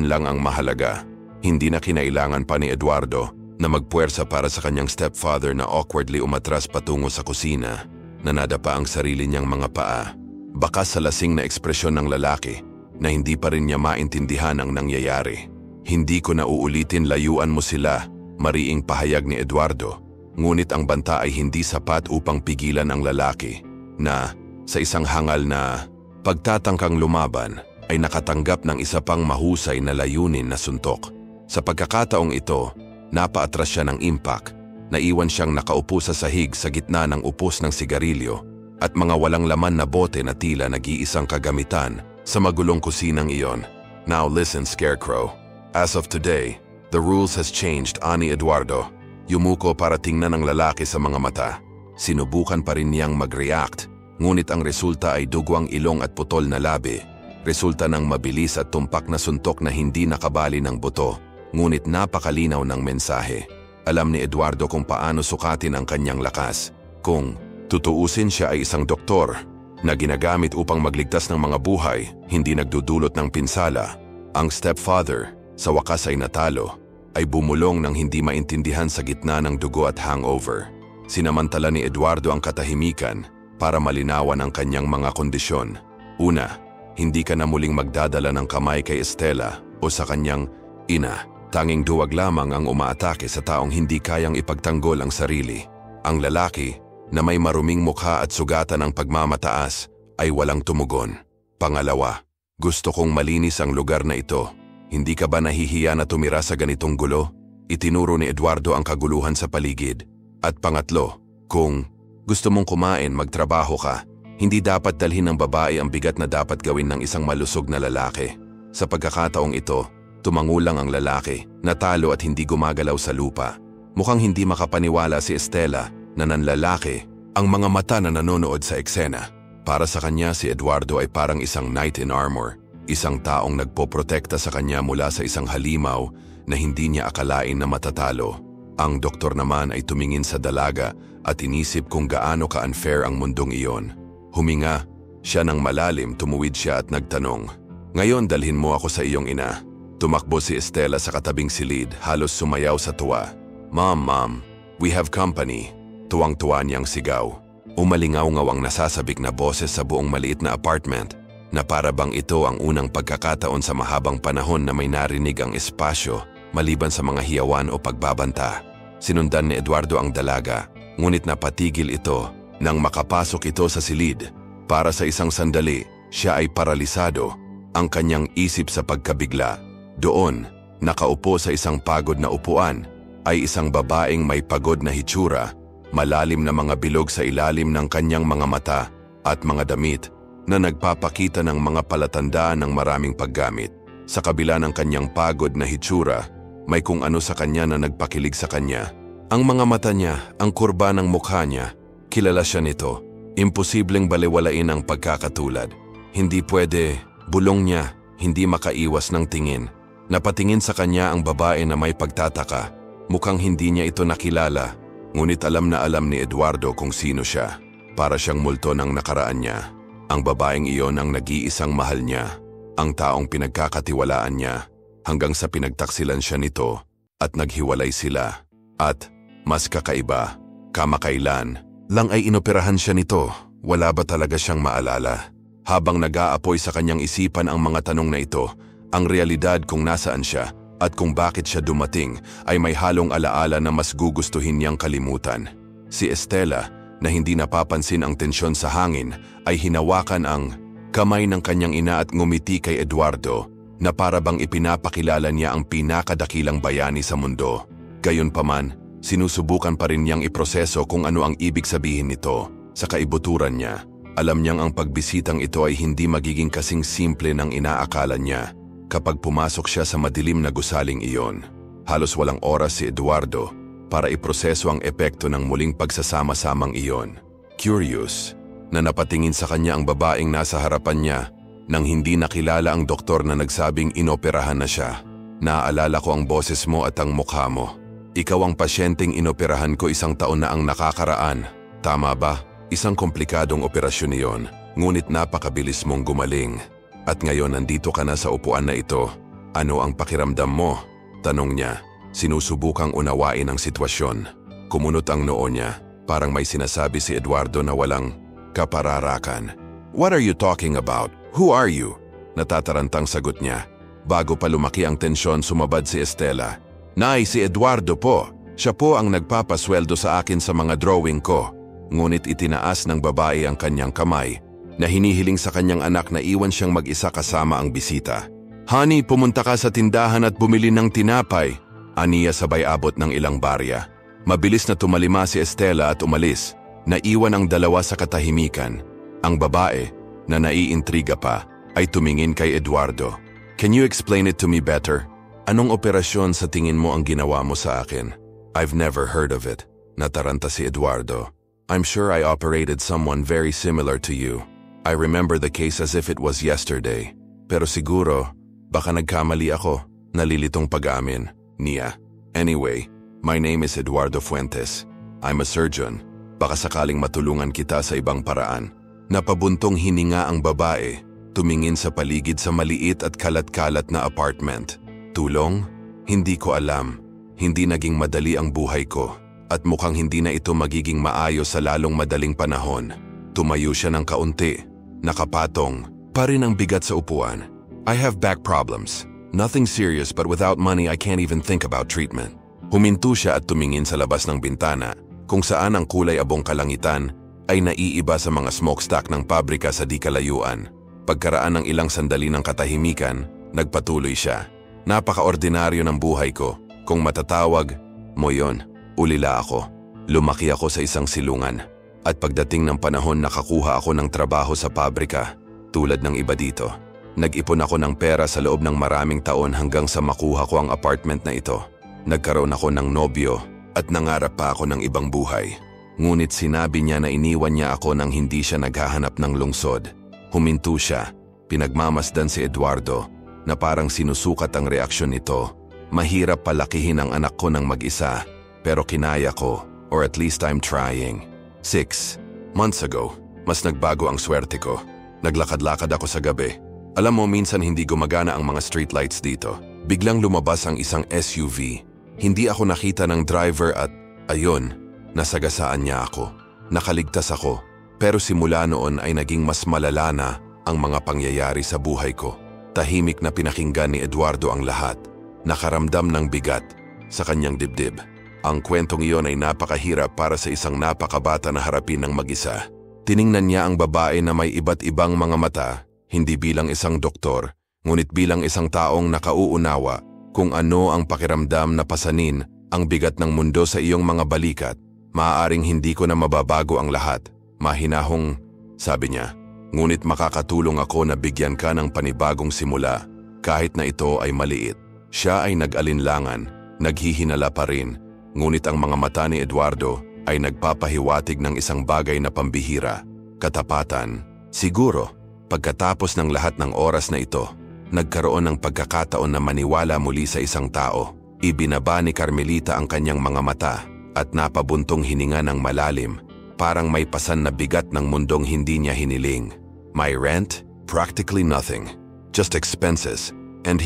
lang ang mahalaga. Hindi na kinailangan pa ni Eduardo na magpuwersa para sa kanyang stepfather na awkwardly umatras patungo sa kusina, na nadapa ang sarili niyang mga paa. Baka sa lasing na ekspresyon ng lalaki na hindi pa rin niya maintindihan ang nangyayari. Hindi ko na uulitin, layuan mo sila, mariing pahayag ni Eduardo. Ngunit ang banta ay hindi sapat upang pigilan ang lalaki na sa isang hangal na pagtatangkang lumaban ay nakatanggap ng isa pang mahusay na layunin na suntok. Sa pagkakataong ito, napaatras siya ng impact. Naiwan siyang nakaupo sa sahig sa gitna ng upos ng sigarilyo at mga walang laman na bote na tila nag-iisang kagamitan sa magulong kusinang iyon. Now listen, Scarecrow. As of today, the rules has changed, ani Eduardo. Yumuko para tingnan ang lalaki sa mga mata. Sinubukan pa rin niyang mag-react, ngunit ang resulta ay dugwang ilong at putol na labi. Resulta ng mabilis at tumpak na suntok na hindi nakabali ng buto, ngunit napakalinaw ng mensahe. Alam ni Eduardo kung paano sukatin ang kanyang lakas. Kung tutuusin, siya ay isang doktor na ginagamit upang magligtas ng mga buhay, hindi nagdudulot ng pinsala. Ang stepfather, sa wakas ay natalo, ay bumulong ng hindi maintindihan sa gitna ng dugo at hangover. Sinamantala ni Eduardo ang katahimikan para malinawan ang kanyang mga kondisyon. Una, hindi ka na muling magdadala ng kamay kay Estela o sa kanyang ina. Tanging duwag lamang ang umaatake sa taong hindi kayang ipagtanggol ang sarili. Ang lalaki, na may maruming mukha at sugatan ng pagmamataas, ay walang tumugon. Pangalawa, gusto kong malinis ang lugar na ito. Hindi ka ba nahihiya na tumira sa ganitong gulo? Itinuro ni Eduardo ang kaguluhan sa paligid. At pangatlo, kung gusto mong kumain, magtrabaho ka. Hindi dapat dalhin ng babae ang bigat na dapat gawin ng isang malusog na lalaki. Sa pagkakataong ito, tumangulang ang lalaki, natalo at hindi gumagalaw sa lupa. Mukhang hindi makapaniwala si Estela na nanlalaki ang mga mata na nanonood sa eksena. Para sa kanya, si Eduardo ay parang isang knight in armor, isang taong nagpoprotekta sa kanya mula sa isang halimaw na hindi niya akalain na matatalo. Ang doktor naman ay tumingin sa dalaga at inisip kung gaano ka-unfair ang mundong iyon. Huminga siya ng malalim, tumuwid siya at nagtanong, "Ngayon dalhin mo ako sa iyong ina." Tumakbo si Estela sa katabing silid, halos sumayaw sa tuwa. Mom, we have company." Tuwang-tuwa niyang sigaw. Umalingaw-ngaw ang nasasabik na boses sa buong maliit na apartment, na para bang ito ang unang pagkakataon sa mahabang panahon na may narinig ang espasyo maliban sa mga hiyawan o pagbabanta. Sinundan ni Eduardo ang dalaga, ngunit napatigil ito nang makapasok ito sa silid. Para sa isang sandali, siya ay paralisado, ang kanyang isip sa pagkabigla. Doon, nakaupo sa isang pagod na upuan, ay isang babaeng may pagod na hitsura, malalim na mga bilog sa ilalim ng kanyang mga mata at mga damit na nagpapakita ng mga palatandaan ng maraming paggamit. Sa kabila ng kanyang pagod na hitsura, may kung ano sa kanya na nagpakilig sa kanya. Ang mga mata niya, ang kurba ng mukha niya, kilala siya nito. Imposibleng balewalain ang pagkakatulad. Hindi pwede, bulong niya, hindi makaiwas ng tingin. Napatingin sa kanya ang babae na may pagtataka. Mukhang hindi niya ito nakilala. Ngunit alam na alam ni Eduardo kung sino siya. Para siyang multo ng nakaraan niya. Ang babaeng iyon ang nag-iisang mahal niya. ang taong pinagkakatiwalaan niya, hanggang sa pinagtaksilan siya nito at naghiwalay sila. At, mas kakaiba, kamakailan lang ay inoperahan siya nito. Wala ba talaga siyang maalala? Habang nag-aapoy sa kanyang isipan ang mga tanong na ito, ang realidad kung nasaan siya at kung bakit siya dumating ay may halong alaala na mas gugustuhin niyang kalimutan. Si Estela, na hindi napapansin ang tensyon sa hangin, ay hinawakan ang kamay ng kanyang ina at ngumiti kay Eduardo na para bang ipinapakilala niya ang pinakadakilang bayani sa mundo. Gayunpaman, sinusubukan pa rin niyang iproseso kung ano ang ibig sabihin nito. Sa kaibuturan niya, alam niyang ang pagbisitang ito ay hindi magiging kasing simple ng inaakala niya. Kapag pumasok siya sa madilim na gusaling iyon, halos walang oras si Eduardo para iproseso ang epekto ng muling pagsasama-samang iyon. Curious na napatingin sa kanya ang babaeng nasa harapan niya nang hindi nakilala ang doktor na nagsabing inoperahan na siya. Naaalala ko ang boses mo at ang mukha mo. Ikaw ang pasyenteng inoperahan ko 1 taon na ang nakakaraan. Tama ba? Isang komplikadong operasyon iyon, ngunit napakabilis mong gumaling. At ngayon nandito ka na sa upuan na ito. Ano ang pakiramdam mo? Tanong niya, sinusubukang unawain ang sitwasyon. Kumunot ang noo niya, parang may sinasabi si Eduardo na walang kapararakan. What are you talking about? Who are you? Natatarantang sagot niya. Bago pa lumaki ang tensyon, sumabad si Estela. Nay, si Eduardo po. Siya po ang nagpapasweldo sa akin sa mga drawing ko. Ngunit itinaas ng babae ang kanyang kamay na hinihiling sa kanyang anak na iwan siyang mag-isa kasama ang bisita. Honey, pumunta ka sa tindahan at bumili ng tinapay. Aniya sabay abot ng ilang barya. Mabilis na tumalima si Estela at umalis. Naiwan ang dalawa sa katahimikan. Ang babae, na naiintriga pa, ay tumingin kay Eduardo. Can you explain it to me better? Anong operasyon sa tingin mo ang ginawa mo sa akin? I've never heard of it. Nataranta si Eduardo. I'm sure I operated someone very similar to you. I remember the case as if it was yesterday. Pero siguro, baka nagkamali ako. Nalilitong pag-amin niya. Anyway, my name is Eduardo Fuentes. I'm a surgeon. Baka sakaling matulungan kita sa ibang paraan. Napabuntong hininga ang babae, tumingin sa paligid sa maliit at kalat-kalat na apartment. Tulong? Hindi ko alam. Hindi naging madali ang buhay ko. At mukhang hindi na ito magiging maayos sa lalong madaling panahon. Tumayo siya ng kaunti. Nakapatong. Pa rin ang bigat sa upuan. I have back problems. Nothing serious but without money I can't even think about treatment. Huminto siya at tumingin sa labas ng bintana kung saan ang kulay abong kalangitan ay naiiba sa mga smokestack ng pabrika sa di kalayuan. Pagkaraan ng ilang sandali ng katahimikan, nagpatuloy siya. Napaka-ordinaryo ng buhay ko. Kung matatawag mo yon, ulila ako. Lumaki ako sa isang silungan. At pagdating ng panahon nakakuha ako ng trabaho sa pabrika, tulad ng iba dito. Nag-ipon ako ng pera sa loob ng maraming taon hanggang sa makuha ko ang apartment na ito. Nagkaroon ako ng nobyo at nangarap pa ako ng ibang buhay. Ngunit sinabi niya na iniwan niya ako nang hindi siya naghahanap ng lungsod. Huminto siya. Pinagmamasdan si Eduardo na parang sinusukat ang reaksyon nito. Mahirap palakihin ang anak ko ng mag-isa, pero kinaya ko, or at least I'm trying. 6 months ago, mas nagbago ang swerte ko. Naglakad-lakad ako sa gabi. Alam mo, minsan hindi gumagana ang mga streetlights dito. Biglang lumabas ang isang SUV. Hindi ako nakita ng driver at, ayun, nasagasaan niya ako. Nakaligtas ako, pero simula noon ay naging mas malala na ang mga pangyayari sa buhay ko. Tahimik na pinakinggan ni Eduardo ang lahat. Nakaramdam ng bigat sa kanyang dibdib. Ang kwentong iyon ay napakahirap para sa isang napakabata na harapin ng mag-isa. Tiningnan niya ang babae na may iba't ibang mga mata, hindi bilang isang doktor, ngunit bilang isang taong nakauunawa kung ano ang pakiramdam na pasanin ang bigat ng mundo sa iyong mga balikat. Maaaring hindi ko na mababago ang lahat, mahinahong, sabi niya. Ngunit makakatulong ako na bigyan ka ng panibagong simula, kahit na ito ay maliit. Siya ay nag-alinlangan, naghihinala pa rin, ngunit ang mga mata ni Eduardo ay nagpapahiwatig ng isang bagay na pambihira, katapatan. Siguro, pagkatapos ng lahat ng oras na ito, nagkaroon ng pagkakataon na maniwala muli sa isang tao. Ibinaba ni Carmelita ang kanyang mga mata at napabuntong hininga ng malalim, parang may pasan na bigat ng mundong hindi niya hiniling. My rent? Practically nothing. just expenses. And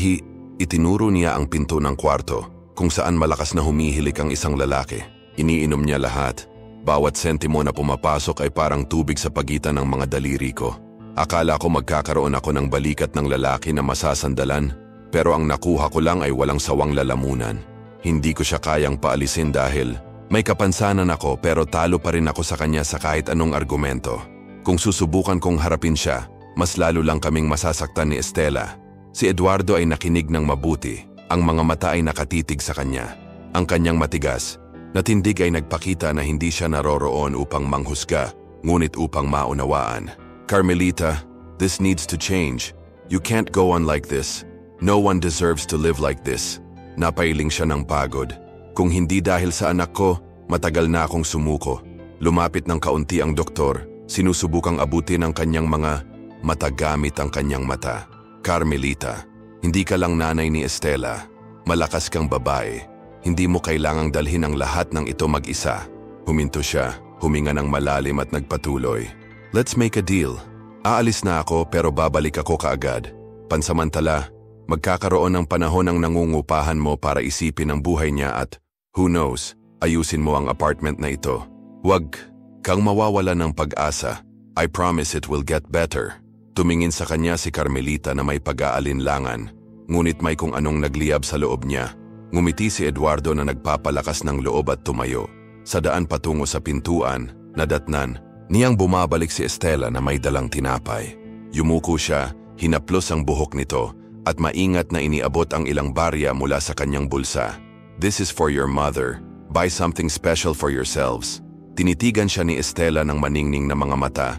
itinuro niya ang pinto ng kwarto kung saan malakas na humihilik ang isang lalaki. Iniinom niya lahat. Bawat sentimo na pumapasok ay parang tubig sa pagitan ng mga daliri ko. Akala ko magkakaroon ako ng balikat ng lalaki na masasandalan, pero ang nakuha ko lang ay walang sawang lalamunan. Hindi ko siya kayang paalisin dahil may kapansanan ako, pero talo pa rin ako sa kanya sa kahit anong argumento. Kung susubukan kong harapin siya, mas lalo lang kaming masasaktan ni Estela. Si Eduardo ay nakinig ng mabuti. Ang mga mata ay nakatitig sa kanya. Ang kanyang matigas na tindig ay nagpakita na hindi siya naroroon upang manghusga, ngunit upang maunawaan. Carmelita, this needs to change. You can't go on like this. No one deserves to live like this. Napailing siya ng pagod. Kung hindi dahil sa anak ko, matagal na akong sumuko. Lumapit ng kaunti ang doktor, sinusubukang abutin ang kanyang mga mata gamit ang kanyang mata. Carmelita, hindi ka lang nanay ni Estela. Malakas kang babae. Hindi mo kailangang dalhin ang lahat ng ito mag-isa. Huminto siya, huminga ng malalim at nagpatuloy. Let's make a deal. Aalis na ako pero babalik ako kaagad. Pansamantala, magkakaroon ng panahon ang nangungupahan mo para isipin ang buhay niya at, who knows, ayusin mo ang apartment na ito. Huwag kang mawawala ng pag-asa. I promise it will get better. Tumingin sa kanya si Carmelita na may pag-aalinlangan, ngunit may kung anong nagliyab sa loob niya. Ngumiti si Eduardo na nagpapalakas ng loob at tumayo. Sa daan patungo sa pintuan, nadatnan niyang bumabalik si Estela na may dalang tinapay. Yumuko siya, hinaplos ang buhok nito, at maingat na iniabot ang ilang barya mula sa kanyang bulsa. This is for your mother. Buy something special for yourselves. Tinitigan siya ni Estela ng maningning na mga mata,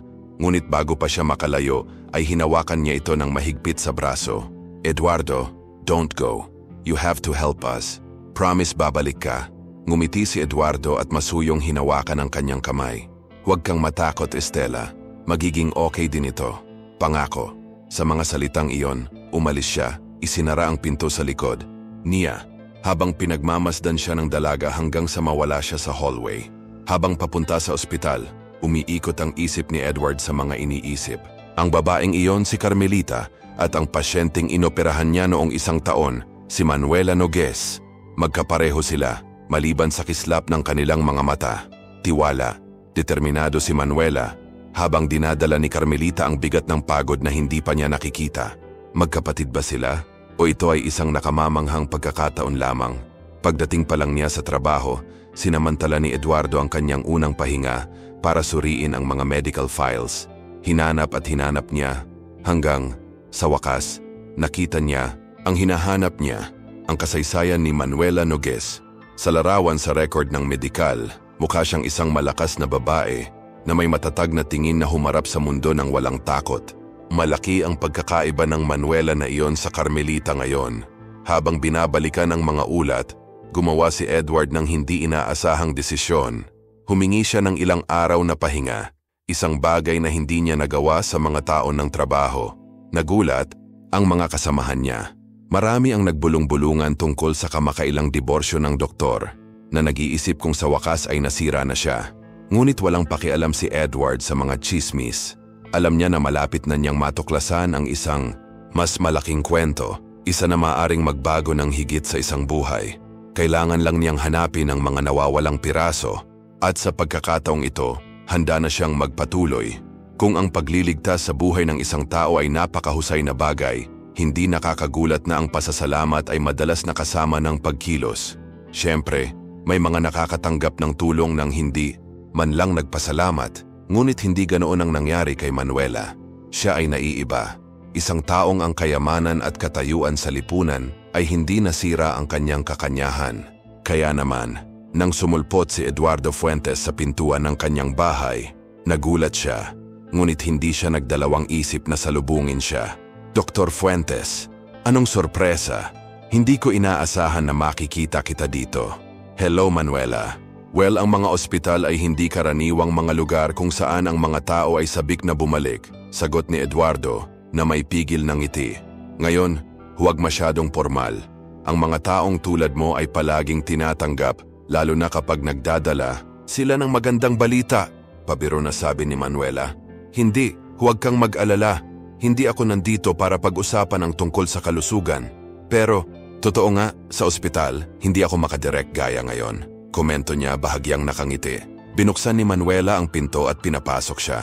ngunit bago pa siya makalayo ay hinawakan niya ito ng mahigpit sa braso. Eduardo, don't go. You have to help us. Promise babalik ka. Ngumiti si Eduardo at masuyong hinawakan ang kanyang kamay. Huwag kang matakot, Estela. Magiging okay din ito. Pangako. Sa mga salitang iyon, umalis siya, isinara ang pinto sa likod niya, habang pinagmamasdan siya ng dalaga hanggang sa mawala siya sa hallway. Habang papunta sa ospital, umiikot ang isip ni Edward sa mga iniisip. Ang babaeng iyon si Carmelita at ang pasyenteng inoperahan niya noong 1 taon, si Manuela Nogues. Magkapareho sila, maliban sa kislap ng kanilang mga mata. Tiwala, determinado si Manuela, habang dinadala ni Carmelita ang bigat ng pagod na hindi pa niya nakikita. Magkapatid ba sila? O ito ay isang nakamamanghang pagkakataon lamang? Pagdating pa lang niya sa trabaho, sinamantala ni Eduardo ang kanyang unang pahinga para suriin ang mga medical files. Hinanap at hinanap niya, hanggang, sa wakas, nakita niya ang hinahanap niya, ang kasaysayan ni Manuela Nogues. Sa larawan sa record ng medikal, mukha siyang isang malakas na babae na may matatag na tingin na humarap sa mundo ng walang takot. Malaki ang pagkakaiba ng Manuela na iyon sa Carmelita ngayon. Habang binabalikan ang mga ulat, gumawa si Edward ng hindi inaasahang desisyon. Humingi siya ng ilang araw na pahinga, isang bagay na hindi niya nagawa sa mga taon ng trabaho. Nagulat ang mga kasamahan niya. Marami ang nagbulong-bulungan tungkol sa kamakailang diborsyo ng doktor na nag-iisip kung sa wakas ay nasira na siya. Ngunit walang pakialam si Edward sa mga chismis. Alam niya na malapit na niyang matuklasan ang isang mas malaking kwento, isa na maaaring magbago ng higit sa isang buhay. Kailangan lang niyang hanapin ang mga nawawalang piraso at sa pagkakataong ito, handa na siyang magpatuloy. Kung ang pagliligtas sa buhay ng isang tao ay napakahusay na bagay, hindi nakakagulat na ang pasasalamat ay madalas nakasama ng pagkilos. Siyempre, may mga nakakatanggap ng tulong ng hindi man lang nagpasalamat, ngunit hindi ganoon ang nangyari kay Manuela. Siya ay naiiba. Isang taong ang kayamanan at katayuan sa lipunan ay hindi nasira ang kanyang kakanyahan. Kaya naman, nang sumulpot si Eduardo Fuentes sa pintuan ng kanyang bahay, nagulat siya, ngunit hindi siya nagdalawang isip na salubungin siya. Dr. Fuentes, anong sorpresa? Hindi ko inaasahan na makikita kita dito. Hello, Manuela. Well, ang mga ospital ay hindi karaniwang mga lugar kung saan ang mga tao ay sabik na bumalik, sagot ni Eduardo na may pigil ng ngiti. Ngayon, huwag masyadong formal. Ang mga taong tulad mo ay palaging tinatanggap, lalo na kapag nagdadala sila ng magandang balita. Pabiro na sabi ni Manuela. Hindi, huwag kang mag-alala. hindi ako nandito para pag-usapan ang tungkol sa kalusugan. Pero, totoo nga, sa ospital, hindi ako makadirect gaya ngayon. Komento niya bahagyang nakangiti. Binuksan ni Manuela ang pinto at pinapasok siya.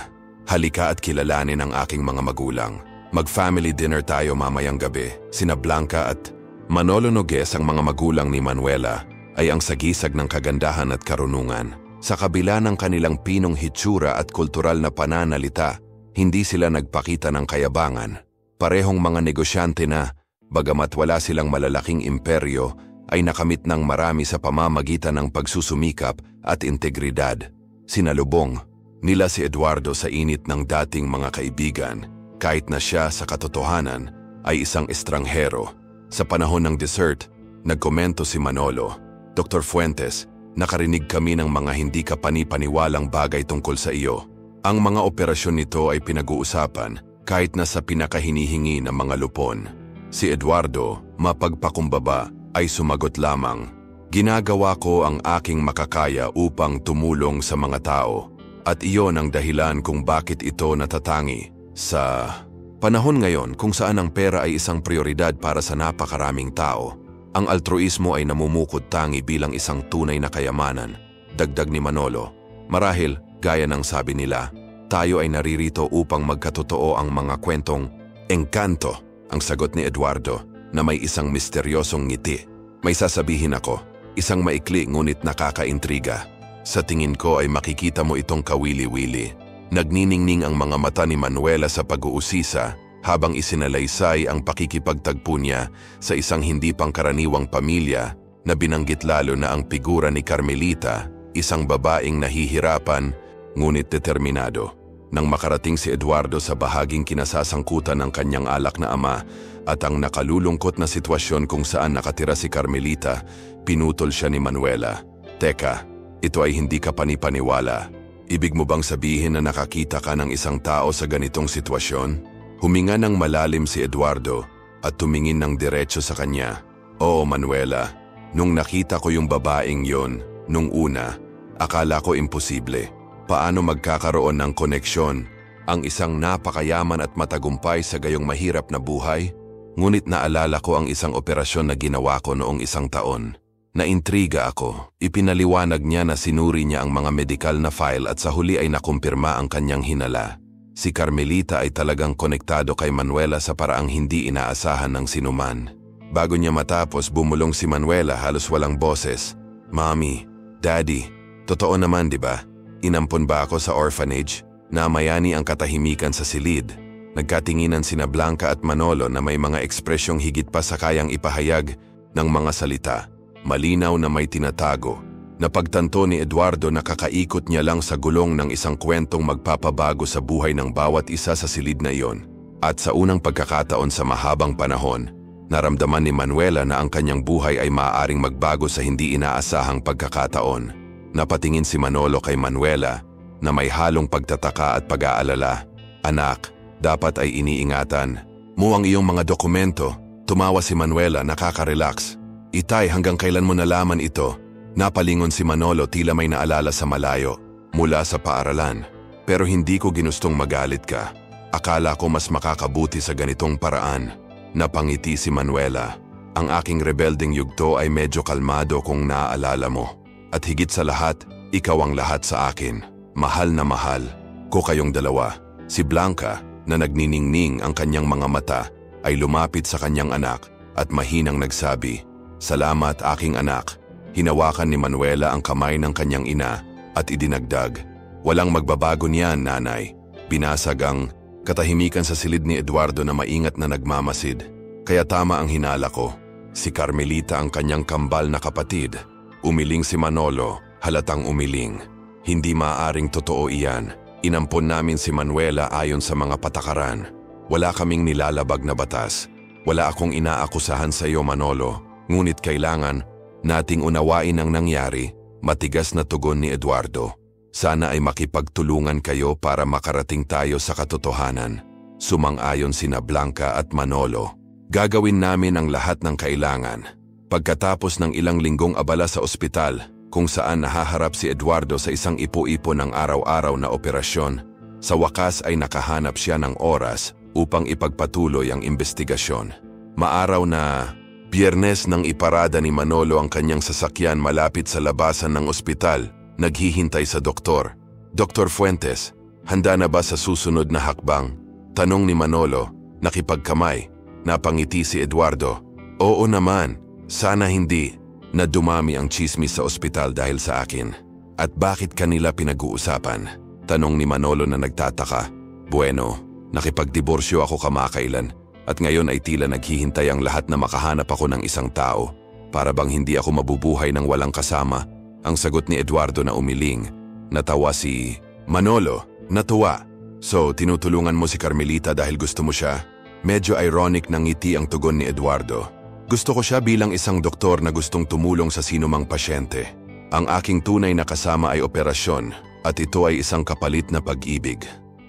Halika at kilalanin ang aking mga magulang. Mag-family dinner tayo mamayang gabi. Sina Blanca at Manolo Nogues, ang mga magulang ni Manuela, ay ang sagisag ng kagandahan at karunungan. Sa kabila ng kanilang pinong hitsura at kultural na pananalita, hindi sila nagpakita ng kayabangan. Parehong mga negosyante na, bagamat wala silang malalaking imperyo, ay nakamit ng marami sa pamamagitan ng pagsusumikap at integridad. Sinalubong nila si Eduardo sa init ng dating mga kaibigan, kahit na siya sa katotohanan ay isang estranghero. Sa panahon ng dessert, nagkomento si Manolo, Dr. Fuentes, nakarinig kami ng mga hindi kapani-paniwalang bagay tungkol sa iyo. Ang mga operasyon nito ay pinag-uusapan kahit na sa pinakahinihingi ng mga lupon. Si Eduardo, mapagpakumbaba, ay sumagot lamang, ginagawa ko ang aking makakaya upang tumulong sa mga tao. At iyon ang dahilan kung bakit ito natatangi sa panahon ngayon kung saan ang pera ay isang prioridad para sa napakaraming tao. Ang altruismo ay namumukod tangi bilang isang tunay na kayamanan. Dagdag ni Manolo, marahil, gaya ng sabi nila, tayo ay naririto upang magkatotoo ang mga kwentong engkanto. Ang sagot ni Eduardo na may isang misteryosong ngiti. May sasabihin ako, isang maikli ngunit nakakaintriga. Sa tingin ko ay makikita mo itong kawili-wili. Nagniningning ang mga mata ni Manuela sa pag-uusisa habang isinalaysay ang pakikipagtagpo niya sa isang hindi pangkaraniwang pamilya na binanggit lalo na ang figura ni Carmelita, isang babaeng nahihirapan ngunit determinado. Nang makarating si Eduardo sa bahaging kinasasangkutan ng kanyang alak na ama at ang nakalulungkot na sitwasyon kung saan nakatira si Carmelita, pinutol siya ni Manuela. Teka, ito ay hindi ka panipaniwala. Ibig mo bang sabihin na nakakita ka ng isang tao sa ganitong sitwasyon? Huminga ng malalim si Eduardo at tumingin ng diretso sa kanya. Oo, Manuela, nung nakita ko yung babaeng yon, nung una, akala ko imposible. Paano magkakaroon ng koneksyon ang isang napakayaman at matagumpay sa gayong mahirap na buhay? Ngunit naalala ko ang isang operasyon na ginawa ko noong isang taon. Naintriga ako. Ipinaliwanag niya na sinuri niya ang mga medikal na file at sa huli ay nakumpirma ang kanyang hinala. Si Carmelita ay talagang konektado kay Manuela sa paraang hindi inaasahan ng sinuman. Bago niya matapos, bumulong si Manuela halos walang boses. Mommy, Daddy, totoo naman di ba? Inampon ba ako sa orphanage? Namayani ang katahimikan sa silid. Nagkatinginan sina Blanca at Manolo na may mga ekspresyong higit pa sa kayang ipahayag ng mga salita. Malinaw na may tinatago. Napagtanto ni Eduardo na kakaikot niya lang sa gulong ng isang kwentong magpapabago sa buhay ng bawat isa sa silid na iyon. At sa unang pagkakataon sa mahabang panahon, naramdaman ni Manuela na ang kanyang buhay ay maaaring magbago sa hindi inaasahang pagkakataon. Napatingin si Manolo kay Manuela na may halong pagtataka at pag-aalala. Anak, dapat ay iniingatan mo ang iyong mga dokumento. Tumawa si Manuela, nakaka-relax. Itay, hanggang kailan mo nalaman ito? Napalingon si Manolo, tila may naalala sa malayo mula sa paaralan. Pero hindi ko ginustong magalit ka. Akala ko mas makakabuti sa ganitong paraan. Napangiti si Manuela. Ang aking rebelding yugto ay medyo kalmado kung naaalala mo. At higit sa lahat, ikaw ang lahat sa akin. Mahal na mahal ko kayong dalawa. Si Blanca, na nagniningning ang kanyang mga mata, ay lumapit sa kanyang anak at mahinang nagsabi, "Salamat aking anak." Hinawakan ni Manuela ang kamay ng kanyang ina at idinagdag, "Walang magbabago niyan, nanay." Binasag ang katahimikan sa silid ni Eduardo na maingat na nagmamasid. Kaya tama ang hinala ko. Si Carmelita ang kanyang kambal na kapatid. Umiling si Manolo, halatang umiling. Hindi maaaring totoo iyan. Inampon namin si Manuela ayon sa mga patakaran. Wala kaming nilalabag na batas. Wala akong inaakusahan sa iyo, Manolo. Ngunit kailangan nating unawain ang nangyari. Matigas na tugon ni Eduardo. Sana ay makipagtulungan kayo para makarating tayo sa katotohanan. Sumang-ayon sina Blanca at Manolo. Gagawin namin ang lahat ng kailangan. Pagkatapos ng ilang linggong abala sa ospital, kung saan nahaharap si Eduardo sa isang ipo-ipo ng araw-araw na operasyon, sa wakas ay nakahanap siya ng oras upang ipagpatuloy ang investigasyon. Maaraw na Biyernes nang iparada ni Manolo ang kanyang sasakyan malapit sa labasan ng ospital, naghihintay sa doktor. Dr. Fuentes, handa na ba sa susunod na hakbang? Tanong ni Manolo, nakipagkamay. Napangiti si Eduardo. Oo naman, sana hindi. Na dumami ang chismis sa ospital dahil sa akin. At bakit kanila pinag-uusapan? Tanong ni Manolo na nagtataka. Bueno, nakipagdiborsyo ako kamakailan. At ngayon ay tila naghihintay ang lahat na makahanap ako ng isang tao. Para bang hindi ako mabubuhay ng walang kasama? Ang sagot ni Eduardo na umiling. Natawa si Manolo. Natuwa. So, tinutulungan mo si Carmelita dahil gusto mo siya? Medyo ironic ng ngiti ang tugon ni Eduardo. Gusto ko siya bilang isang doktor na gustong tumulong sa sinumang pasyente. Ang aking tunay na kasama ay operasyon at ito ay isang kapalit na pag-ibig.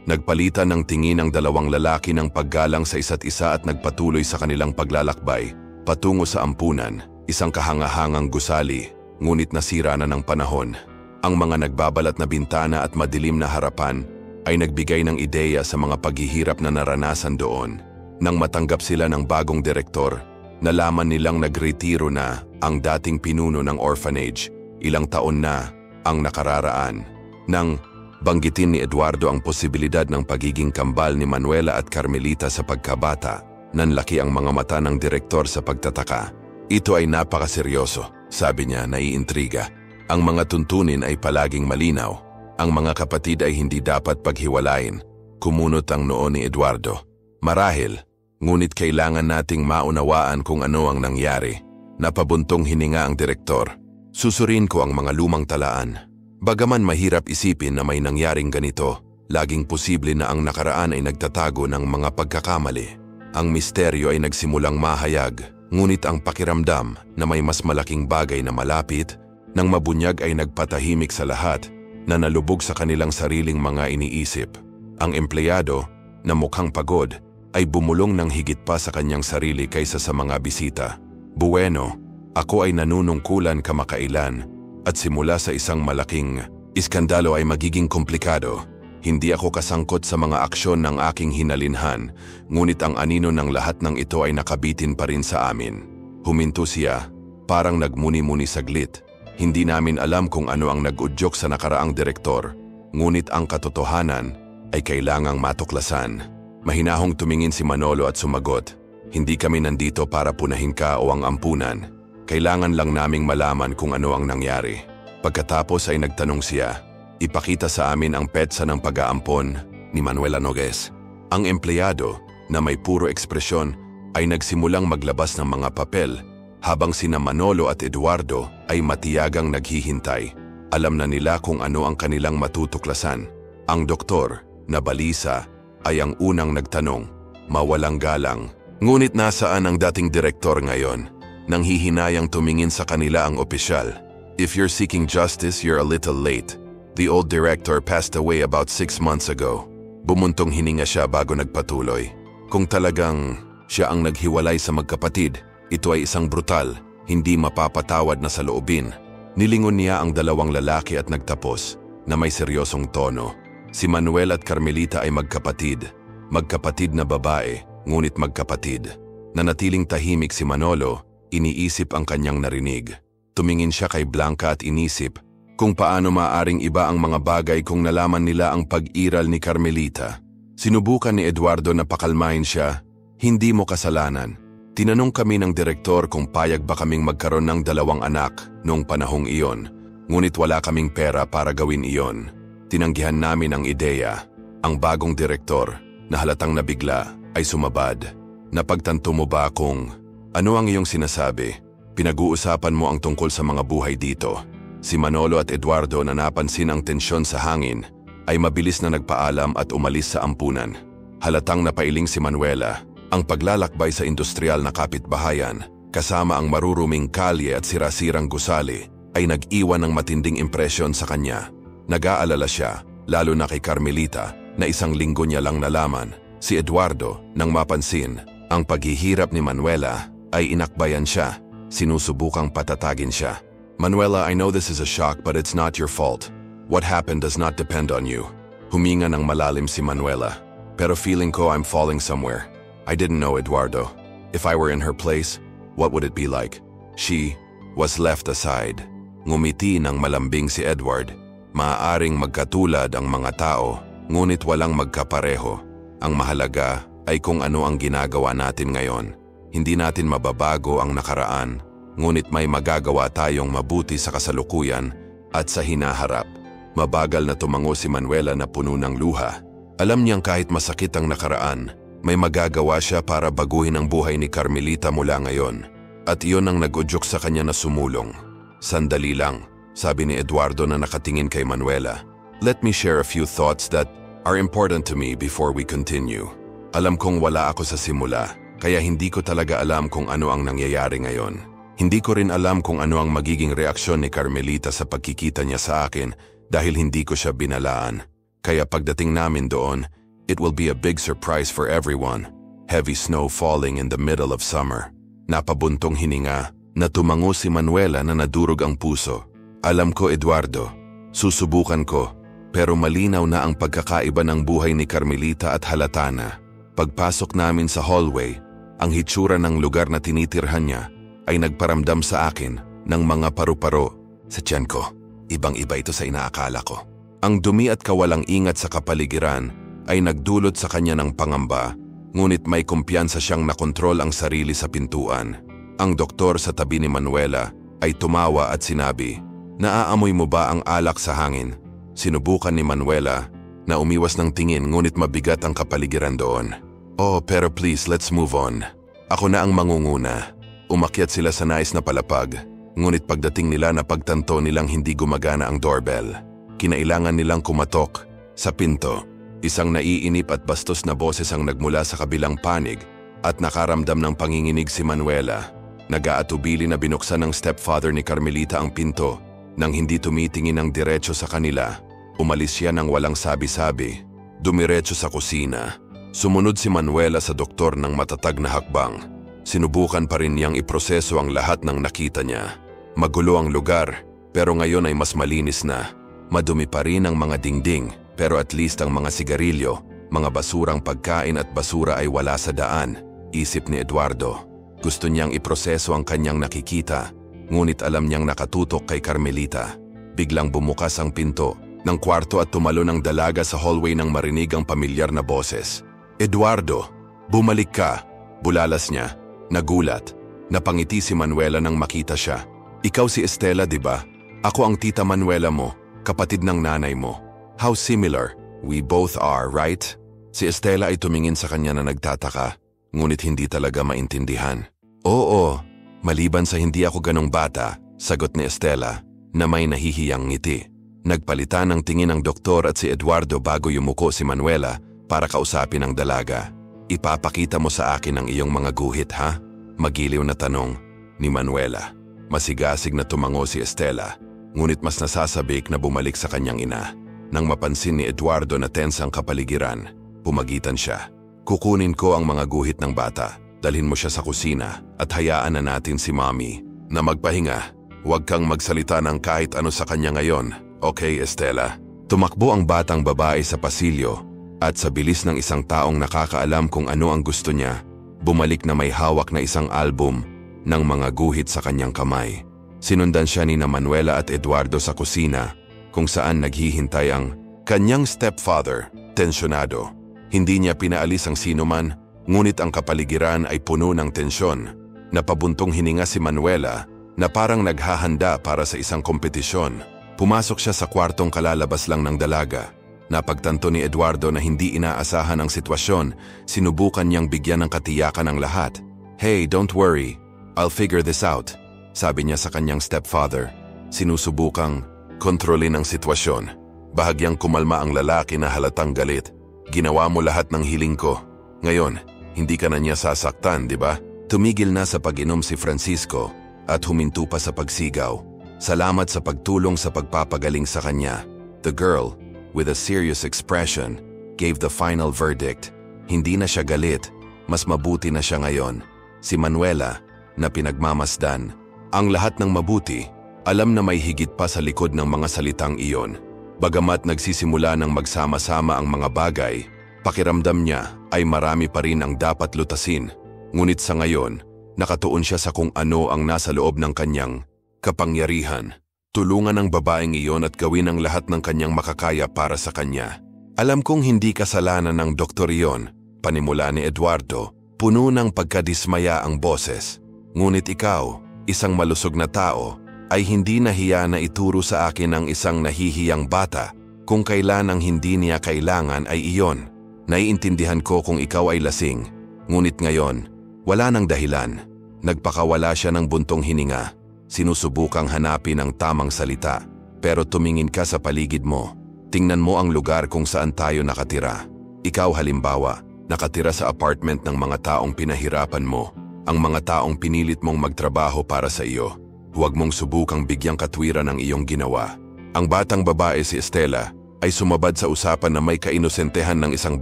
Nagpalitan ng tingin ang dalawang lalaki ng paggalang sa isa't isa at nagpatuloy sa kanilang paglalakbay, patungo sa ampunan, isang kahangahangang gusali, ngunit nasira na ng panahon. Ang mga nagbabalat na bintana at madilim na harapan ay nagbigay ng ideya sa mga paghihirap na naranasan doon. Nang matanggap sila ng bagong direktor, nalaman nilang nagretiro na ang dating pinuno ng orphanage, ilang taon na ang nakararaan. Nang banggitin ni Eduardo ang posibilidad ng pagiging kambal ni Manuela at Carmelita sa pagkabata, nanlaki ang mga mata ng direktor sa pagtataka. Ito ay napakaseryoso, sabi niya, naiintriga. Ang mga tuntunin ay palaging malinaw. Ang mga kapatid ay hindi dapat paghiwalayin. Kumunot ang noo ni Eduardo. Marahil, ngunit kailangan nating maunawaan kung ano ang nangyari. Napabuntong hininga ang direktor. Susurin ko ang mga lumang talaan. Bagaman mahirap isipin na may nangyaring ganito, laging posible na ang nakaraan ay nagtatago ng mga pagkakamali. Ang misteryo ay nagsimulang mahayag, ngunit ang pakiramdam na may mas malaking bagay na malapit, nang mabunyag ay nagpatahimik sa lahat na nalubog sa kanilang sariling mga iniisip. Ang empleyado, na mukhang pagod, ay bumulong ng higit pa sa kanyang sarili kaysa sa mga bisita. Bueno, ako ay nanunungkulan kamakailan. At simula sa isang malaking iskandalo ay magiging komplikado. Hindi ako kasangkot sa mga aksyon ng aking hinalinhan, ngunit ang anino ng lahat ng ito ay nakabitin pa rin sa amin. Huminto siya, parang nagmuni-muni saglit. Hindi namin alam kung ano ang nag-udyok sa nakaraang direktor, ngunit ang katotohanan ay kailangang matuklasan. Mahinahong tumingin si Manolo at sumagot, hindi kami nandito para punahin ka o ang ampunan. Kailangan lang naming malaman kung ano ang nangyari. Pagkatapos ay nagtanong siya, ipakita sa amin ang petsa ng pag-aampon ni Manuela Nogues. Ang empleyado, na may puro ekspresyon, ay nagsimulang maglabas ng mga papel, habang sina Manolo at Eduardo ay matiyagang naghihintay. Alam na nila kung ano ang kanilang matutuklasan. Ang doktor, na balisa, ay ang unang nagtanong, mawalang galang. Ngunit nasaan ang dating direktor ngayon? Nang hihinayang tumingin sa kanila ang opisyal. If you're seeking justice, you're a little late. The old director passed away about 6 months ago. Bumuntong hininga siya bago nagpatuloy. Kung talagang siya ang naghiwalay sa magkapatid, ito ay isang brutal, hindi mapapatawad na saloobin. Nilingon niya ang dalawang lalaki at nagtapos, na may seryosong tono. Si Manuel at Carmelita ay magkapatid. Magkapatid na babae, ngunit magkapatid. Nanatiling tahimik si Manolo. Iniisip ang kanyang narinig. Tumingin siya kay Blanca at inisip kung paano maaring iba ang mga bagay kung nalaman nila ang pag-iral ni Carmelita. Sinubukan ni Eduardo na pakalmahin siya, hindi mo kasalanan. Tinanong kami ng direktor kung payag ba kaming magkaroon ng 2 anak noong panahong iyon, ngunit wala kaming pera para gawin iyon. Tinanggihan namin ang ideya. Ang bagong direktor, na halatang nabigla, ay sumabad. Napagtanto mo ba kung ano ang iyong sinasabi? Pinag-uusapan mo ang tungkol sa mga buhay dito. Si Manolo at Eduardo na napansin ang tensyon sa hangin ay mabilis na nagpaalam at umalis sa ampunan. Halatang napailing si Manuela. Ang paglalakbay sa industrial na kapitbahayan, kasama ang maruruming kalye at sirasirang gusali, ay nag-iwan ng matinding impresyon sa kanya. Nag-aalala siya, lalo na kay Carmelita, na 1 linggo niya lang nalaman. Si Eduardo, nang mapansin ang paghihirap ni Manuela, ay inakbayan siya. Sinusubukang patatagin siya. Manuela, I know this is a shock but it's not your fault. What happened does not depend on you. Huminga ng malalim si Manuela. Pero feeling ko I'm falling somewhere. I didn't know, Eduardo. If I were in her place, what would it be like? She was left aside. Ngumiti ng malambing si Edward. Maaaring magkatulad ang mga tao, ngunit walang magkapareho. Ang mahalaga ay kung ano ang ginagawa natin ngayon. Hindi natin mababago ang nakaraan, ngunit may magagawa tayong mabuti sa kasalukuyan at sa hinaharap. Mabagal na tumango si Manuela na puno ng luha. Alam niyang kahit masakit ang nakaraan, may magagawa siya para baguhin ang buhay ni Carmelita mula ngayon. At iyon ang nag-udyok sa kanya na sumulong. Sandali lang, sabi ni Eduardo na nakatingin kay Manuela. Let me share a few thoughts that are important to me before we continue. Alam kong wala ako sa simula, kaya hindi ko talaga alam kung ano ang nangyayari ngayon. Hindi ko rin alam kung ano ang magiging reaksyon ni Carmelita sa pagkikita niya sa akin dahil hindi ko siya binalaan. Kaya pagdating namin doon, it will be a big surprise for everyone. Heavy snow falling in the middle of summer. Napabuntong hininga na tumango si Manuela na nadurog ang puso. Alam ko, Eduardo, susubukan ko, pero malinaw na ang pagkakaiba ng buhay ni Carmelita at halata na. Pagpasok namin sa hallway, ang hitsura ng lugar na tinitirhan niya ay nagparamdam sa akin ng mga paru-paro sa tiyan ko. Ibang-iba ito sa inaakala ko. Ang dumi at kawalang ingat sa kapaligiran ay nagdulot sa kanya ng pangamba, ngunit may kumpiyansa siyang nakontrol ang sarili sa pintuan. Ang doktor sa tabi ni Manuela ay tumawa at sinabi, "Naaamoy mo ba ang alak sa hangin?" Sinubukan ni Manuela na umiwas ng tingin ngunit mabigat ang kapaligiran doon. "Oh, pero please, let's move on. Ako na ang mangunguna." Umakyat sila sa nais na palapag, ngunit pagdating nila napagtanto nilang hindi gumagana ang doorbell. Kinailangan nilang kumatok sa pinto. Isang naiinip at bastos na boses ang nagmula sa kabilang panig at nakaramdam ng panginginig si Manuela. Nag-aatubili na binuksan ng stepfather ni Carmelita ang pinto nang hindi tumitingin ng diretso sa kanila. Umalis siya ng walang sabi-sabi. Dumiretso sa kusina. Sumunod si Manuela sa doktor ng matatag na hakbang. Sinubukan pa rin niyang iproseso ang lahat ng nakita niya. Magulo ang lugar, pero ngayon ay mas malinis na. Madumi pa rin ang mga dingding, pero at least ang mga sigarilyo, mga basurang pagkain at basura ay wala sa daan, isip ni Eduardo. Gusto niyang iproseso ang kanyang nakikita, ngunit alam niyang nakatutok kay Carmelita. Biglang bumukas ang pinto ng kwarto at tumalon ang dalaga sa hallway nang marinig ang pamilyar na boses. "Eduardo, bumalik ka!" Bulalas niya. Nagulat. Napangiti si Manuela nang makita siya. "Ikaw si Estela, di ba? Ako ang tita Manuela mo, kapatid ng nanay mo. How similar. We both are, right?" Si Estela ay tumingin sa kanya na nagtataka, ngunit hindi talaga maintindihan. "Oo, maliban sa hindi ako ganong bata," sagot ni Estela, na may nahihiyang ngiti. Nagpalitan ng tingin ang doktor at si Eduardo bago yumuko si Manuela para kausapin ang dalaga. "Ipapakita mo sa akin ang iyong mga guhit, ha?" Magiliw na tanong ni Manuela. Masigasig na tumango si Estela, ngunit mas nasasabik na bumalik sa kanyang ina. Nang mapansin ni Eduardo na tense ang kapaligiran, pumagitan siya. "Kukunin ko ang mga guhit ng bata. Dalhin mo siya sa kusina at hayaan na natin si Mommy na magpahinga. Huwag kang magsalita ng kahit ano sa kanya ngayon, okay, Estela?" Tumakbo ang batang babae sa pasilyo at sa bilis ng isang taong nakakaalam kung ano ang gusto niya, bumalik na may hawak na isang album ng mga guhit sa kanyang kamay. Sinundan siya ni Manuela at Eduardo sa kusina kung saan naghihintay ang kanyang stepfather, tensyonado. Hindi niya pinaalis ang sinuman, ngunit ang kapaligiran ay puno ng tensyon. Napabuntong hininga si Manuela na parang naghahanda para sa isang kompetisyon. Pumasok siya sa kwartong kalalabas lang ng dalaga. Napagtanto ni Eduardo na hindi inaasahan ang sitwasyon, sinubukan niyang bigyan ng katiyakan ang lahat. "Hey, don't worry. I'll figure this out," sabi niya sa kanyang stepfather. Sinusubukang kontrolin ang sitwasyon. Bahagyang kumalma ang lalaki na halatang galit. "Ginawa mo lahat ng hiling ko. Ngayon, hindi ka na niya sasaktan, di ba?" Tumigil na sa pag-inom si Francisco at huminto pa sa pagsigaw. Salamat sa pagtulong sa pagpapagaling sa kanya. The girl, with a serious expression, gave the final verdict. Hindi na siya galit, mas mabuti na siya ngayon. Si Manuela, na pinagmamasdan. Ang lahat ng mabuti, alam na may higit pa sa likod ng mga salitang iyon. Bagamat nagsisimula ng magsama-sama ang mga bagay, Pakiramdam niya ay marami pa rin ang dapat lutasin, ngunit sa ngayon, nakatuon siya sa kung ano ang nasa loob ng kanyang kapangyarihan. Tulungan ang babaeng iyon at gawin ang lahat ng kanyang makakaya para sa kanya. Alam kong hindi kasalanan ng doktor iyon, panimula ni Eduardo, puno ng pagkadismaya ang boses. Ngunit ikaw, isang malusog na tao, ay hindi nahiya na ituro sa akin ang isang nahihiyang bata. Kung kailan ang hindi niya kailangan ay iyon. Naiintindihan ko kung ikaw ay lasing, ngunit ngayon, wala nang dahilan. Nagpakawala siya ng buntong hininga. Sinusubukang hanapin ang tamang salita, pero tumingin ka sa paligid mo. Tingnan mo ang lugar kung saan tayo nakatira. Ikaw halimbawa, nakatira sa apartment ng mga taong pinahirapan mo, ang mga taong pinilit mong magtrabaho para sa iyo. Huwag mong subukang bigyang katwiran ang iyong ginawa. Ang batang babae si Estela ay sumabad sa usapan na may kainosentehan ng isang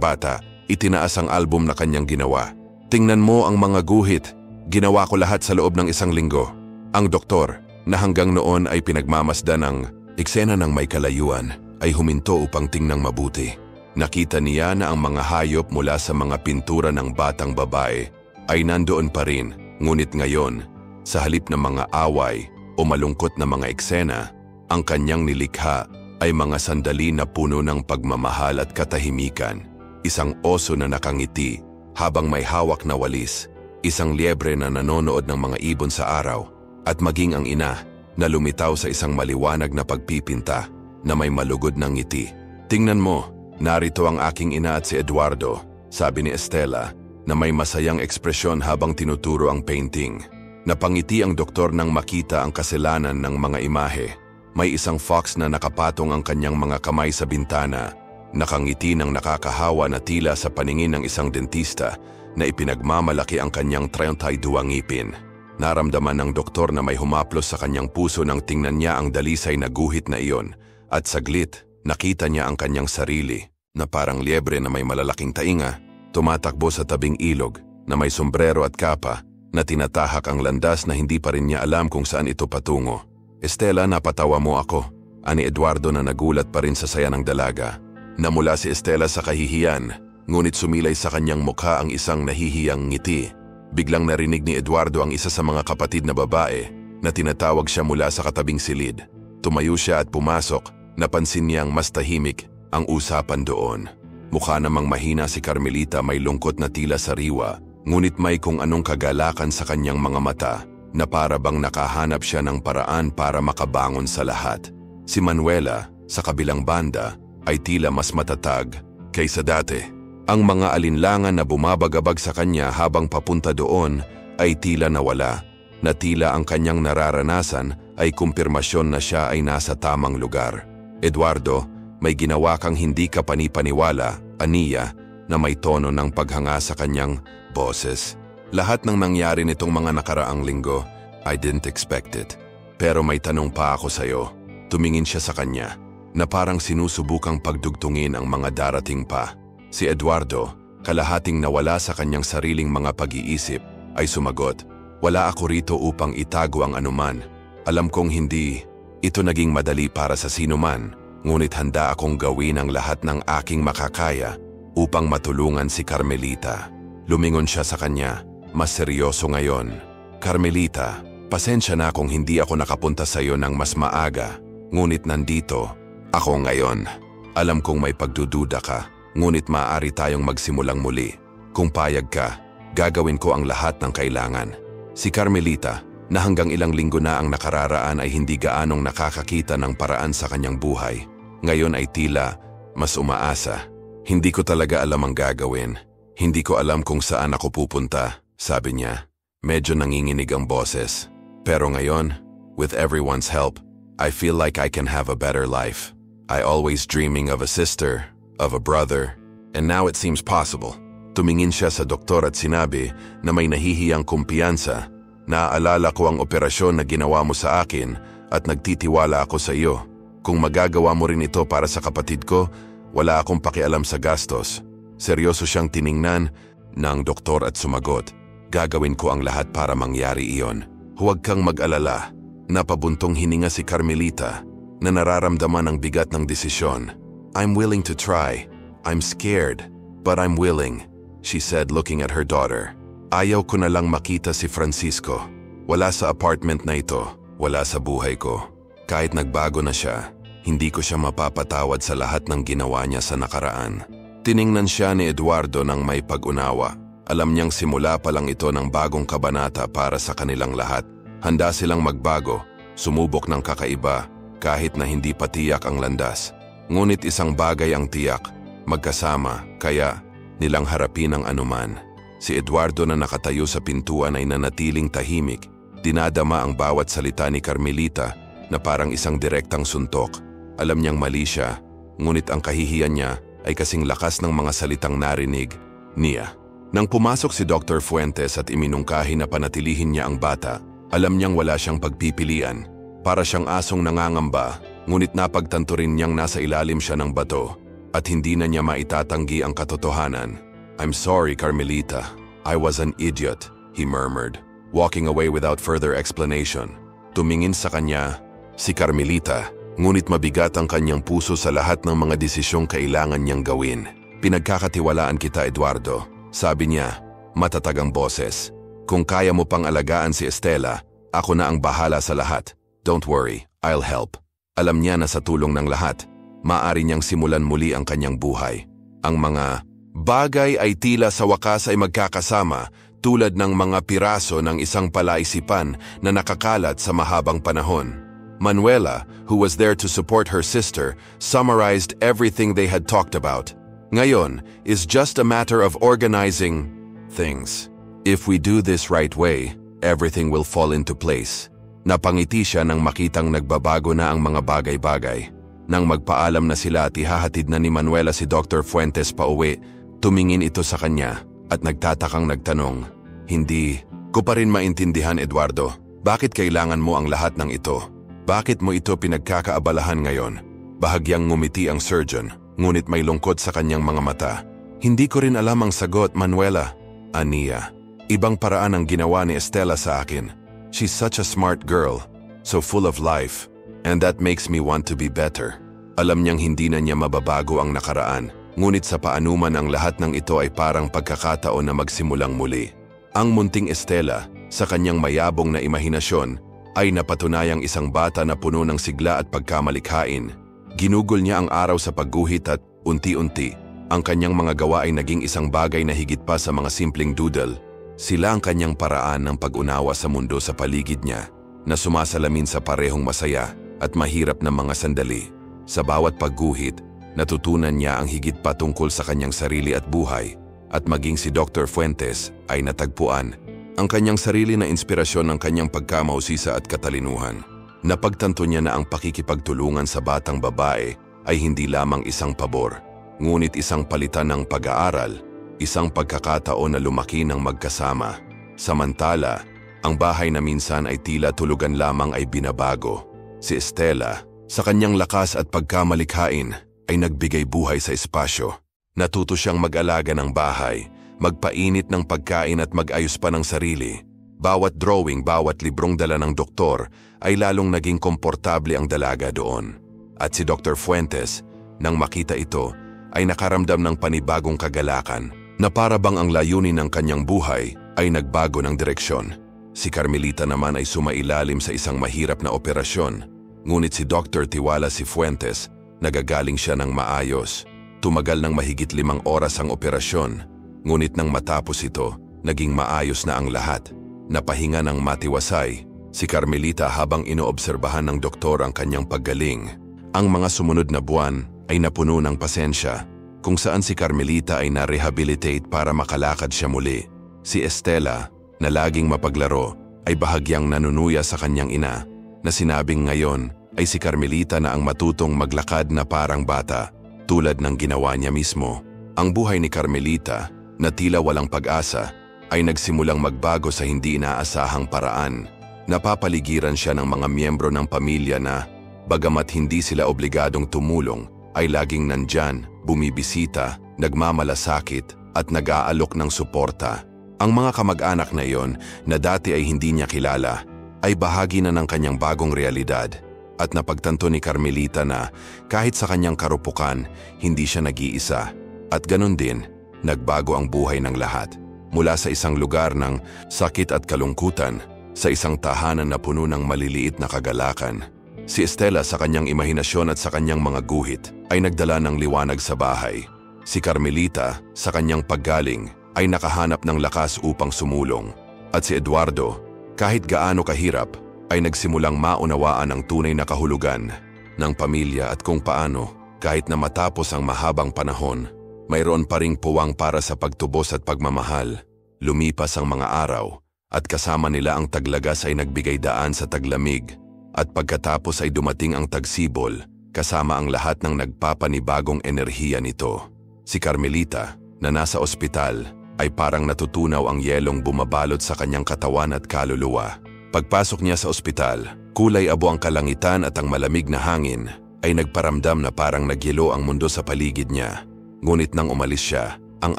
bata, itinaas ang album na kanyang ginawa. Tingnan mo ang mga guhit, ginawa ko lahat sa loob ng isang linggo. Ang doktor, na hanggang noon ay pinagmamasdan ng eksena ng may kalayuan, ay huminto upang tingnang mabuti. Nakita niya na ang mga hayop mula sa mga pintura ng batang babae ay nandoon pa rin, ngunit ngayon, sa halip ng mga away o malungkot na mga eksena, ang kanyang nilikha ay mga sandali na puno ng pagmamahal at katahimikan. Isang oso na nakangiti habang may hawak na walis, isang liebre na nanonood ng mga ibon sa araw, at maging ang ina na lumitaw sa isang maliwanag na pagpipinta na may malugod ng ngiti. Tingnan mo, narito ang aking ina at si Eduardo, sabi ni Estela na may masayang ekspresyon habang tinuturo ang painting. Napangiti ang doktor nang makita ang kasalanan ng mga imahe. May isang fox na nakapatong ang kanyang mga kamay sa bintana, nakangiti ng nakakahawa na tila sa paningin ng isang dentista na ipinagmamalaki ang kanyang 32 ngipin. Naramdaman ng doktor na may humaplos sa kanyang puso nang tingnan niya ang dalisay na guhit na iyon, at saglit, nakita niya ang kanyang sarili na parang liebre na may malalaking tainga, tumatakbo sa tabing ilog na may sombrero at kapa na tinatahak ang landas na hindi pa rin niya alam kung saan ito patungo. Estela, napatawa mo ako, ani Eduardo na nagulat pa rin sa saya ng dalaga. Namula si Estela sa kahihiyan, ngunit sumilay sa kanyang mukha ang isang nahihiyang ngiti. Biglang narinig ni Eduardo ang isa sa mga kapatid na babae na tinatawag siya mula sa katabing silid. Tumayo siya at pumasok, napansin niyang mas tahimik ang usapan doon. Mukha namang mahina si Carmelita, may lungkot na tila sariwa, ngunit may kung anong kagalakan sa kanyang mga mata na para bang nakahanap siya ng paraan para makabangon sa lahat. Si Manuela, sa kabilang banda, ay tila mas matatag kaysa dati. Ang mga alinlangan na bumabagabag sa kanya habang papunta doon ay tila nawala, na tila ang kanyang nararanasan ay kumpirmasyon na siya ay nasa tamang lugar. Eduardo, may ginawa kang hindi ka panipaniwala, aniya, na may tono ng paghanga sa kanyang boses. Lahat ng nangyari nitong mga nakaraang linggo, I didn't expect it. Pero may tanong pa ako sa'yo. Tumingin siya sa kanya, na parang sinusubukang pagdugtungin ang mga darating pa. Si Eduardo, kalahating nawala sa kanyang sariling mga pag-iisip, ay sumagot, "Wala ako rito upang itago ang anuman. Alam kong hindi ito naging madali para sa sino man, ngunit handa akong gawin ang lahat ng aking makakaya upang matulungan si Carmelita." Lumingon siya sa kanya, mas seryoso ngayon. "Carmelita, pasensya na kung hindi ako nakapunta sa iyo ng mas maaga, ngunit nandito ako ngayon. Alam kong may pagdududa ka, ngunit maaari tayong magsimulang muli. Kung payag ka, gagawin ko ang lahat ng kailangan." Si Carmelita, na hanggang ilang linggo na ang nakararaan ay hindi gaanong nakakakita ng paraan sa kanyang buhay, ngayon ay tila mas umaasa. "Hindi ko talaga alam ang gagawin. Hindi ko alam kung saan ako pupunta," sabi niya. Medyo nanginginig ang boses. "Pero ngayon, with everyone's help, I feel like I can have a better life. I always dreaming of a sister, of a brother, and now it seems possible." Tumingin siya sa doktor at sinabi na may nahihiyang kumpiyansa. "Naaalala ko ang operasyon na ginawa mo sa akin at nagtitiwala ako sa iyo. Kung magagawa mo rin ito para sa kapatid ko, wala akong pakialam sa gastos." Seryoso siyang tiningnan ng doktor at sumagot, "Gagawin ko ang lahat para mangyari iyon. Huwag kang mag-alala." Napabuntong hininga si Carmelita na nararamdaman ang bigat ng desisyon. "I'm willing to try. I'm scared. But I'm willing, she said looking at her daughter. Ayaw ko na lang makita si Francisco. Wala sa apartment na ito, wala sa buhay ko. Kahit nagbago na siya, hindi ko siya mapapatawad sa lahat ng ginawa niya sa nakaraan. Tiningnan siya ni Eduardo ng may pag-unawa. Alam niyang simula pa lang ito ng bagong kabanata para sa kanilang lahat. Handa silang magbago, sumubok ng kakaiba, kahit na hindi pa tiyak ang landas. Ngunit isang bagay ang tiyak, magkasama, kaya nilang harapin ang anuman. Si Eduardo na nakatayo sa pintuan ay nanatiling tahimik. Dinadama ang bawat salita ni Carmelita na parang isang direktang suntok. Alam niyang mali siya, ngunit ang kahihiyan niya ay kasing lakas ng mga salitang narinig niya. Nang pumasok si Dr. Fuentes at iminungkahi na panatilihin niya ang bata, alam niyang wala siyang pagpipilian. Para siyang asong nangangamba, ngunit napagtanto rin niyang nasa ilalim siya ng bato at hindi na niya maitatanggi ang katotohanan. I'm sorry, Carmelita. I was an idiot, he murmured, walking away without further explanation. Tumingin sa kanya si Carmelita, ngunit mabigat ang kanyang puso sa lahat ng mga desisyong kailangan niyang gawin. Pinagkakatiwalaan kita, Eduardo, sabi niya, matatag ang boses. Kung kaya mo pang alagaan si Estela, ako na ang bahala sa lahat. Don't worry, I'll help. Alam niya na sa tulong ng lahat, maaari niyang simulan muli ang kanyang buhay. Ang mga bagay ay tila sa wakas ay magkakasama tulad ng mga piraso ng isang palaisipan na nakakalat sa mahabang panahon. Manuela, who was there to support her sister, summarized everything they had talked about. Ngayon is just a matter of organizing things. If we do this right way, everything will fall into place. Napangiti siya nang makitang nagbabago na ang mga bagay-bagay. Nang magpaalam na sila at ihahatid na ni Manuela si Dr. Fuentes pauwi, tumingin ito sa kanya at nagtatakang nagtanong, hindi ko pa rin maintindihan, Eduardo, bakit kailangan mo ang lahat ng ito? Bakit mo ito pinagkakaabalahan ngayon? Bahagyang ngumiti ang surgeon, ngunit may lungkot sa kanyang mga mata. Hindi ko rin alam ang sagot, Manuela. Aniya, ibang paraan ang ginawa ni Estela sa akin. She's such a smart girl, so full of life, and that makes me want to be better. Alam niyang hindi na niya mababago ang nakaraan, ngunit sa paanuman ang lahat ng ito ay parang pagkakataon na magsimulang muli. Ang munting Estela, sa kanyang mayabong na imahinasyon, ay napatunayang isang bata na puno ng sigla at pagkamalikhain. Ginugol niya ang araw sa pagguhit at, unti-unti, ang kanyang mga gawa ay naging isang bagay na higit pa sa mga simpleng doodle. Sila ang kanyang paraan ng pag-unawa sa mundo sa paligid niya, na sumasalamin sa parehong masaya at mahirap na mga sandali. Sa bawat pagguhit, natutunan niya ang higit pa tungkol sa kanyang sarili at buhay, at maging si Dr. Fuentes ay natagpuan ang kanyang sarili na inspirasyon ng kanyang pagkamausisa at katalinuhan. Napagtanto niya na ang pakikipagtulungan sa batang babae ay hindi lamang isang pabor, ngunit isang palitan ng pag-aaral, isang pagkakataon na lumaki ng magkasama. Samantala, ang bahay na minsan ay tila tulugan lamang ay binabago. Si Estela, sa kanyang lakas at pagkamalikhain, ay nagbigay buhay sa espasyo. Natuto siyang mag-alaga ng bahay, magpainit ng pagkain at mag-ayos pa ng sarili. Bawat drawing, bawat librong dala ng doktor ay lalong naging komportable ang dalaga doon. At si Dr. Fuentes, nang makita ito, ay nakaramdam ng panibagong kagalakan na para bang ang layunin ng kanyang buhay ay nagbago ng direksyon. Si Carmelita naman ay sumailalim sa isang mahirap na operasyon, ngunit si Dr. Tiwala si Fuentes, nagagaling siya ng maayos. Tumagal ng mahigit 5 oras ang operasyon. Ngunit nang matapos ito, naging maayos na ang lahat. Napahinga ng matiwasay, si Carmelita habang inoobserbahan ng doktor ang kanyang paggaling. Ang mga sumunod na buwan ay napuno ng pasensya, kung saan si Carmelita ay na-rehabilitate para makalakad siya muli. Si Estela, na laging mapaglaro, ay bahagyang nanunuya sa kanyang ina, na sinabing ngayon ay si Carmelita na ang matutong maglakad na parang bata, tulad ng ginawa niya mismo. Ang buhay ni Carmelita, na tila walang pag-asa, ay nagsimulang magbago sa hindi inaasahang paraan. Napapaligiran siya ng mga miyembro ng pamilya na, bagamat hindi sila obligadong tumulong, ay laging nandyan, bumibisita, nagmamalasakit, at nag-aalok ng suporta. Ang mga kamag-anak na iyon, na dati ay hindi niya kilala, ay bahagi na ng kanyang bagong realidad. At napagtanto ni Carmelita na, kahit sa kanyang karupukan, hindi siya nag-iisa. At ganun din, Nagbago ang buhay ng lahat. Mula sa isang lugar ng sakit at kalungkutan, sa isang tahanan na puno ng maliliit na kagalakan. Si Estela sa kanyang imahinasyon at sa kanyang mga guhit ay nagdala ng liwanag sa bahay. Si Carmelita sa kanyang paggaling ay nakahanap ng lakas upang sumulong. At si Eduardo, kahit gaano kahirap, ay nagsimulang maunawaan ang tunay na kahulugan ng pamilya at kung paano, kahit na matapos ang mahabang panahon, mayroon pa ring puwang para sa pagtubos at pagmamahal. Lumipas ang mga araw at kasama nila ang taglagas ay nagbigay daan sa taglamig at pagkatapos ay dumating ang tagsibol kasama ang lahat ng nagpapanibagong enerhiya nito. Si Carmelita na nasa ospital ay parang natutunaw ang yelong bumabalot sa kanyang katawan at kaluluwa. Pagpasok niya sa ospital, kulay abo ang kalangitan at ang malamig na hangin ay nagparamdam na parang nagyelo ang mundo sa paligid niya. Ngunit nang umalis siya, ang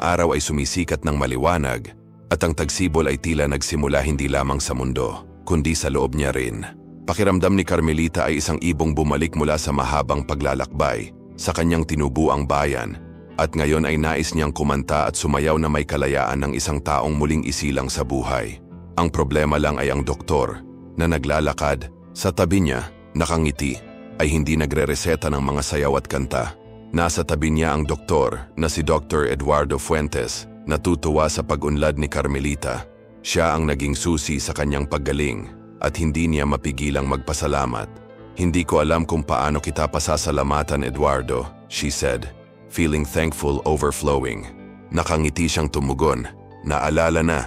araw ay sumisikat ng maliwanag at ang tagsibol ay tila nagsimula hindi lamang sa mundo, kundi sa loob niya rin. Pakiramdam ni Carmelita ay isang ibong bumalik mula sa mahabang paglalakbay sa kanyang tinubuang bayan at ngayon ay nais niyang kumanta at sumayaw na may kalayaan ng isang taong muling isilang sa buhay. Ang problema lang ay ang doktor na naglalakad sa tabi niya, nakangiti, ay hindi nagre-reseta ng mga sayaw at kanta. Nasa tabi niya ang doktor na si Dr. Eduardo Fuentes, natutuwa sa pag-unlad ni Carmelita. Siya ang naging susi sa kanyang paggaling at hindi niya mapigilang magpasalamat. "Hindi ko alam kung paano kita pasasalamatan, Eduardo," she said, feeling thankful overflowing. Nakangiti siyang tumugon. Naalala na,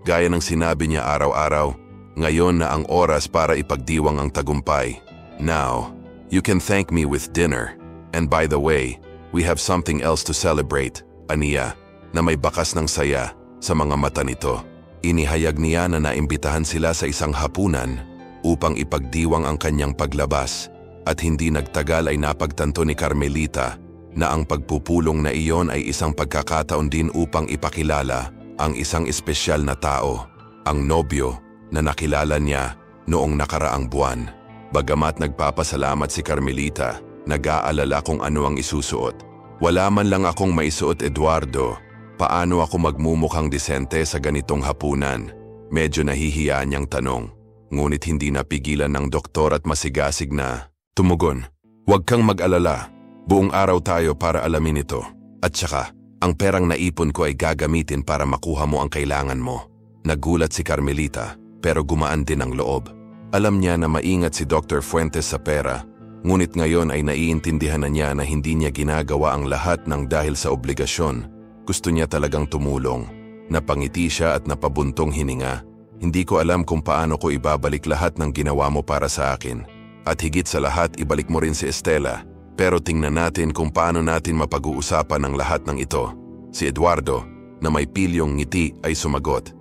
gaya ng sinabi niya araw-araw, ngayon na ang oras para ipagdiwang ang tagumpay. "Now, you can thank me with dinner. And by the way, we have something else to celebrate," aniya, na may bakas ng saya sa mga mata nito. Inihayag niya na naimbitahan sila sa isang hapunan upang ipagdiwang ang kanyang paglabas at hindi nagtagal ay napagtanto ni Carmelita na ang pagpupulong na iyon ay isang pagkakataon din upang ipakilala ang isang espesyal na tao, ang nobyo na nakilala niya noong nakaraang buwan. Bagamat nagpapasalamat si Carmelita, nag-aalala kung ano ang isusuot. "Wala man lang akong maisuot, Eduardo. Paano ako magmumukhang disente sa ganitong hapunan?" Medyo nahihiya niyang tanong. Ngunit hindi napigilan ng doktor at masigasig na tumugon. "Huwag kang mag-alala. Buong araw tayo para alamin ito. At saka, ang perang naipon ko ay gagamitin para makuha mo ang kailangan mo." Nagulat si Carmelita, pero gumaan din ang loob. Alam niya na maingat si Dr. Fuentes sa pera, ngunit ngayon ay naiintindihan na niya na hindi niya ginagawa ang lahat ng dahil sa obligasyon. Gusto niya talagang tumulong. Napangiti siya at napabuntong hininga. "Hindi ko alam kung paano ko ibabalik lahat ng ginawa mo para sa akin. At higit sa lahat, ibalik mo rin si Estela. Pero tingnan natin kung paano natin mapag-uusapan ang lahat ng ito." Si Eduardo, na may pilyong ngiti, ay sumagot.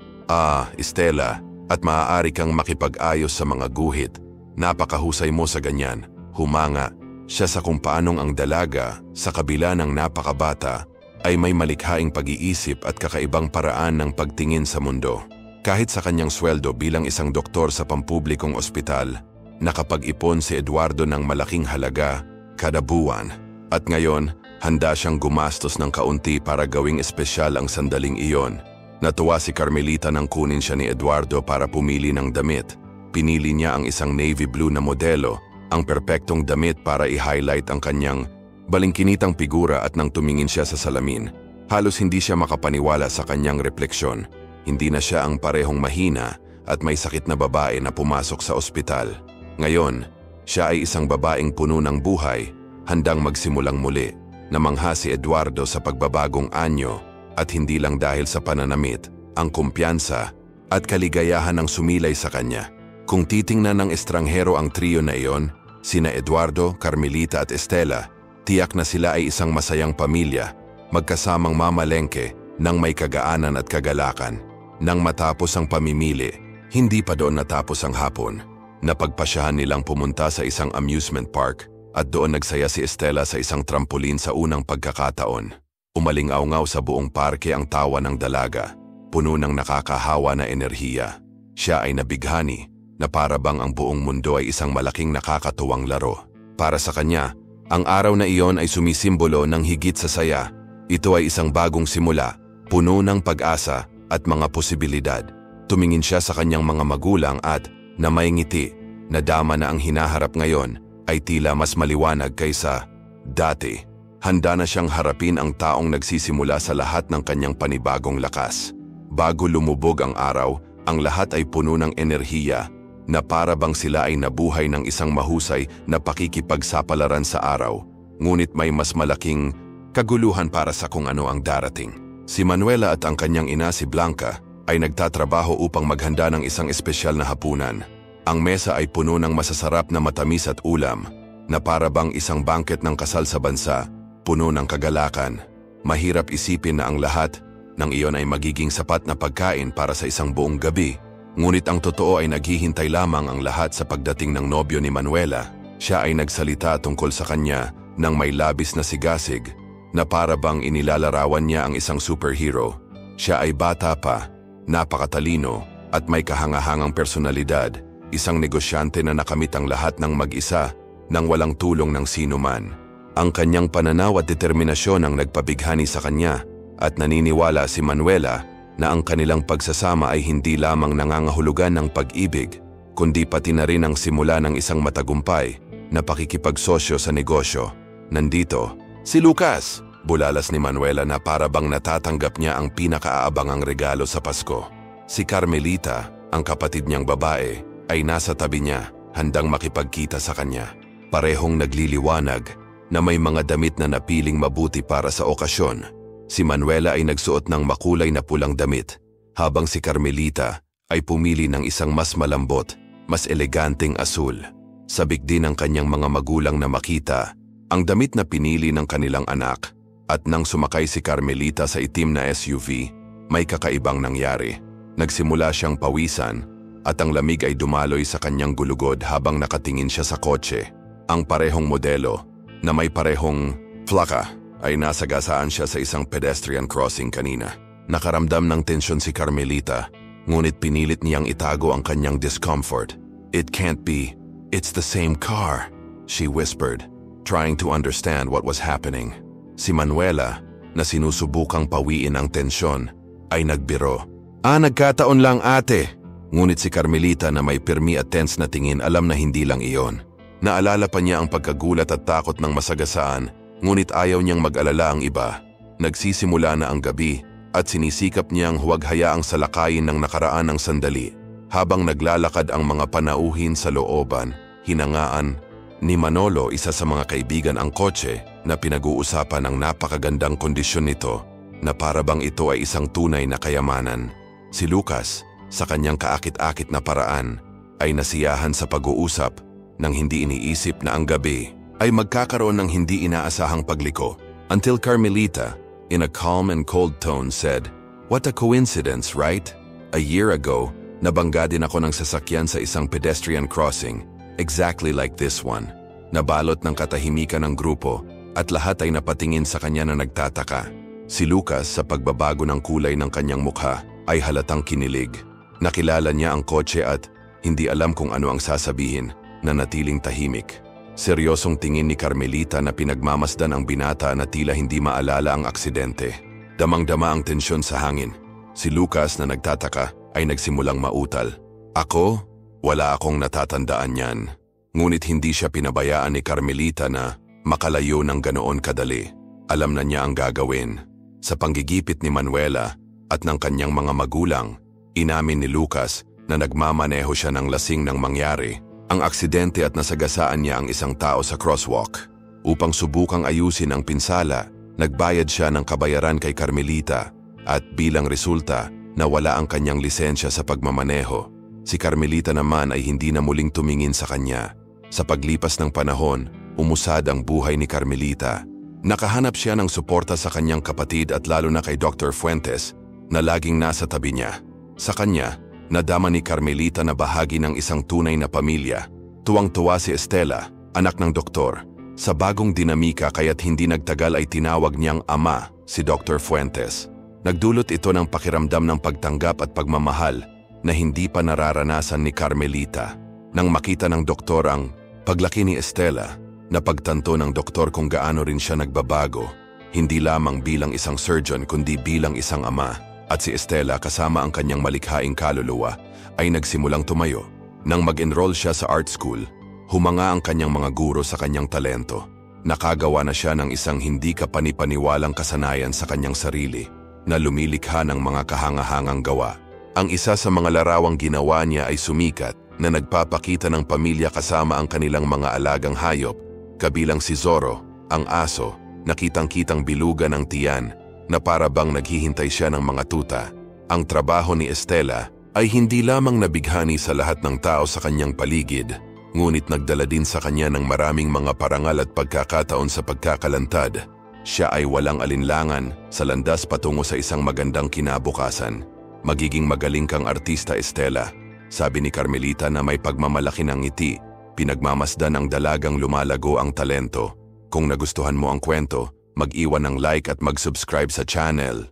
Estela, at maaari kang makipag-ayos sa mga guhit. Napakahusay mo sa ganyan." Humanga siya sa kung paanong ang dalaga, sa kabila ng napakabata, ay may malikhaing pag-iisip at kakaibang paraan ng pagtingin sa mundo. Kahit sa kanyang sweldo bilang isang doktor sa pampublikong ospital, nakapag-ipon si Eduardo ng malaking halaga kada buwan. At ngayon, handa siyang gumastos ng kaunti para gawing espesyal ang sandaling iyon. Natuwa si Carmelita nang kunin siya ni Eduardo para pumili ng damit. Pinili niya ang isang navy blue na modelo, ang perpektong damit para i-highlight ang kanyang balingkinitang figura at nang tumingin siya sa salamin, halos hindi siya makapaniwala sa kanyang refleksyon. Hindi na siya ang parehong mahina at may sakit na babae na pumasok sa ospital. Ngayon, siya ay isang babaeng puno ng buhay, handang magsimulang muli. Namangha si Eduardo sa pagbabagong anyo at hindi lang dahil sa pananamit, ang kumpiyansa at kaligayahan ang sumilay sa kanya. Kung titingnan ng estranghero ang trio na iyon, sina Eduardo, Carmelita at Estela, tiyak na sila ay isang masayang pamilya, magkasamang mamalengke ng may kagaanan at kagalakan. Nang matapos ang pamimili, hindi pa doon natapos ang hapon. Napagpasyahan nilang pumunta sa isang amusement park at doon nagsaya si Estela sa isang trampolin sa unang pagkakataon. Umalingaw-ngaw sa buong parke ang tawa ng dalaga, puno ng nakakahawa na enerhiya. Siya ay nabighani na para bang ang buong mundo ay isang malaking nakakatuwang laro. Para sa kanya, ang araw na iyon ay sumisimbolo ng higit sa saya. Ito ay isang bagong simula, puno ng pag-asa at mga posibilidad. Tumingin siya sa kanyang mga magulang at, na may ngiti, nadama na ang hinaharap ngayon ay tila mas maliwanag kaysa dati. Handa na siyang harapin ang taong nagsisimula sa lahat ng kanyang panibagong lakas. Bago lumubog ang araw, ang lahat ay puno ng enerhiya na para bang sila ay nabuhay ng isang mahusay na pakikipagsapalaran sa araw. Ngunit may mas malaking kaguluhan para sa kung ano ang darating. Si Manuela at ang kanyang ina si Blanca ay nagtatrabaho upang maghanda ng isang espesyal na hapunan. Ang mesa ay puno ng masasarap na matamis at ulam na para bang isang bangket ng kasal sa bansa, puno ng kagalakan. Mahirap isipin na ang lahat ng iyon ay magiging sapat na pagkain para sa isang buong gabi. Ngunit ang totoo ay naghihintay lamang ang lahat sa pagdating ng nobyo ni Manuela. Siya ay nagsalita tungkol sa kanya nang may labis na sigasig na para bang inilalarawan niya ang isang superhero. Siya ay bata pa, napakatalino at may kahangahangang personalidad, isang negosyante na nakamit ang lahat ng mag-isa nang walang tulong ng sino man. Ang kanyang pananaw at determinasyon ang nagpabighani sa kanya at naniniwala si Manuela na ang kanilang pagsasama ay hindi lamang nangangahulugan ng pag-ibig, kundi pati na rin ang simula ng isang matagumpay na pakikipagsosyo sa negosyo. Nandito, si Lucas! Bulalas ni Manuela na para bang natatanggap niya ang pinakaaabangang regalo sa Pasko. Si Carmelita, ang kapatid niyang babae, ay nasa tabi niya, handang makipagkita sa kanya. Parehong nagliliwanag na may mga damit na napiling mabuti para sa okasyon. Si Manuela ay nagsuot ng makulay na pulang damit, habang si Carmelita ay pumili ng isang mas malambot, mas eleganteng asul. Sabik din ang kanyang mga magulang na makita ang damit na pinili ng kanilang anak. At nang sumakay si Carmelita sa itim na SUV, may kakaibang nangyari. Nagsimula siyang pawisan at ang lamig ay dumaloy sa kanyang gulugod habang nakatingin siya sa kotse. Ang parehong modelo na may parehong plaka ay nasagasaan siya sa isang pedestrian crossing kanina. Nakaramdam ng tensyon si Carmelita, ngunit pinilit niyang itago ang kanyang discomfort. "It can't be. It's the same car," she whispered, trying to understand what was happening. Si Manuela, na sinusubukang pawiin ang tensyon, ay nagbiro. Nagkataon lang ate." Ngunit si Carmelita na may pirmi at tense na tingin alam na hindi lang iyon. Naalala pa niya ang pagkagulat at takot ng masagasaan, ngunit ayaw niyang mag-alala ang iba. Nagsisimula na ang gabi at sinisikap niyang huwag hayaang salakayin ng nakaraan ng sandali. Habang naglalakad ang mga panauhin sa looban, hinangaan ni Manolo, isa sa mga kaibigan, ang kotse na pinag-uusapan ang napakagandang kondisyon nito na para bang ito ay isang tunay na kayamanan. Si Lucas, sa kanyang kaakit-akit na paraan, ay nasiyahan sa pag-uusap nang hindi iniisip na ang gabi ay magkakaroon ng hindi inaasahang pagliko. Until Carmelita, in a calm and cold tone, said, "What a coincidence, right? A year ago, nabangga din ako ng sasakyan sa isang pedestrian crossing, exactly like this one." Nabalot ng katahimikan ng grupo at lahat ay napatingin sa kanya na nagtataka. Si Lucas, sa pagbabago ng kulay ng kanyang mukha, ay halatang kinilig. Nakilala niya ang kotse at hindi alam kung ano ang sasabihin, na natiling tahimik. Seryosong tingin ni Carmelita na pinagmamasdan ang binata na tila hindi maalala ang aksidente. Damang-dama ang tensyon sa hangin. Si Lucas, na nagtataka, ay nagsimulang mautal. "Ako? Wala akong natatandaan yan." Ngunit hindi siya pinabayaan ni Carmelita na makalayo ng ganoon kadali. Alam na niya ang gagawin. Sa panggigipit ni Manuela at ng kanyang mga magulang, inamin ni Lucas na nagmamaneho siya ng lasing nang mangyari ang aksidente at nasagasaan niya ang isang tao sa crosswalk. Upang subukang ayusin ang pinsala, nagbayad siya ng kabayaran kay Carmelita at bilang resulta, nawala ang kanyang lisensya sa pagmamaneho. Si Carmelita naman ay hindi na muling tumingin sa kanya. Sa paglipas ng panahon, umusad ang buhay ni Carmelita. Nakahanap siya ng suporta sa kanyang kapatid at lalo na kay Dr. Fuentes na laging nasa tabi niya. Sa kanya, nadama ni Carmelita na bahagi ng isang tunay na pamilya. Tuwang-tuwa si Estela, anak ng doktor, sa bagong dinamika, kaya't hindi nagtagal ay tinawag niyang ama si Dr. Fuentes. Nagdulot ito ng pakiramdam ng pagtanggap at pagmamahal na hindi pa nararanasan ni Carmelita. Nang makita ng doktor ang paglaki ni Estela, napagtanto ng doktor kung gaano rin siya nagbabago. hindi lamang bilang isang surgeon kundi bilang isang ama. At si Estela kasama ang kanyang malikhaing kaluluwa ay nagsimulang tumayo. Nang mag-enroll siya sa art school, humanga ang kanyang mga guro sa kanyang talento. Nakagawa na siya ng isang hindi kapanipaniwalang kasanayan sa kanyang sarili na lumilikha ng mga kahangahangang gawa. Ang isa sa mga larawang ginawa niya ay sumikat na nagpapakita ng pamilya kasama ang kanilang mga alagang hayop, kabilang si Zorro, ang aso, na kitang-kitang bilugan ng tiyan na para bang naghihintay siya ng mga tuta. Ang trabaho ni Estela ay hindi lamang nabighani sa lahat ng tao sa kanyang paligid, ngunit nagdala din sa kanya ng maraming mga parangal at pagkakataon sa pagkakalantad. Siya ay walang alinlangan sa landas patungo sa isang magandang kinabukasan. Magiging magaling kang artista, Estela, sabi ni Carmelita na may pagmamalaki ng ngiti. Pinagmamasdan ng dalagang lumalago ang talento. Kung nagustuhan mo ang kwento, mag-iwan ng like at mag-subscribe sa channel.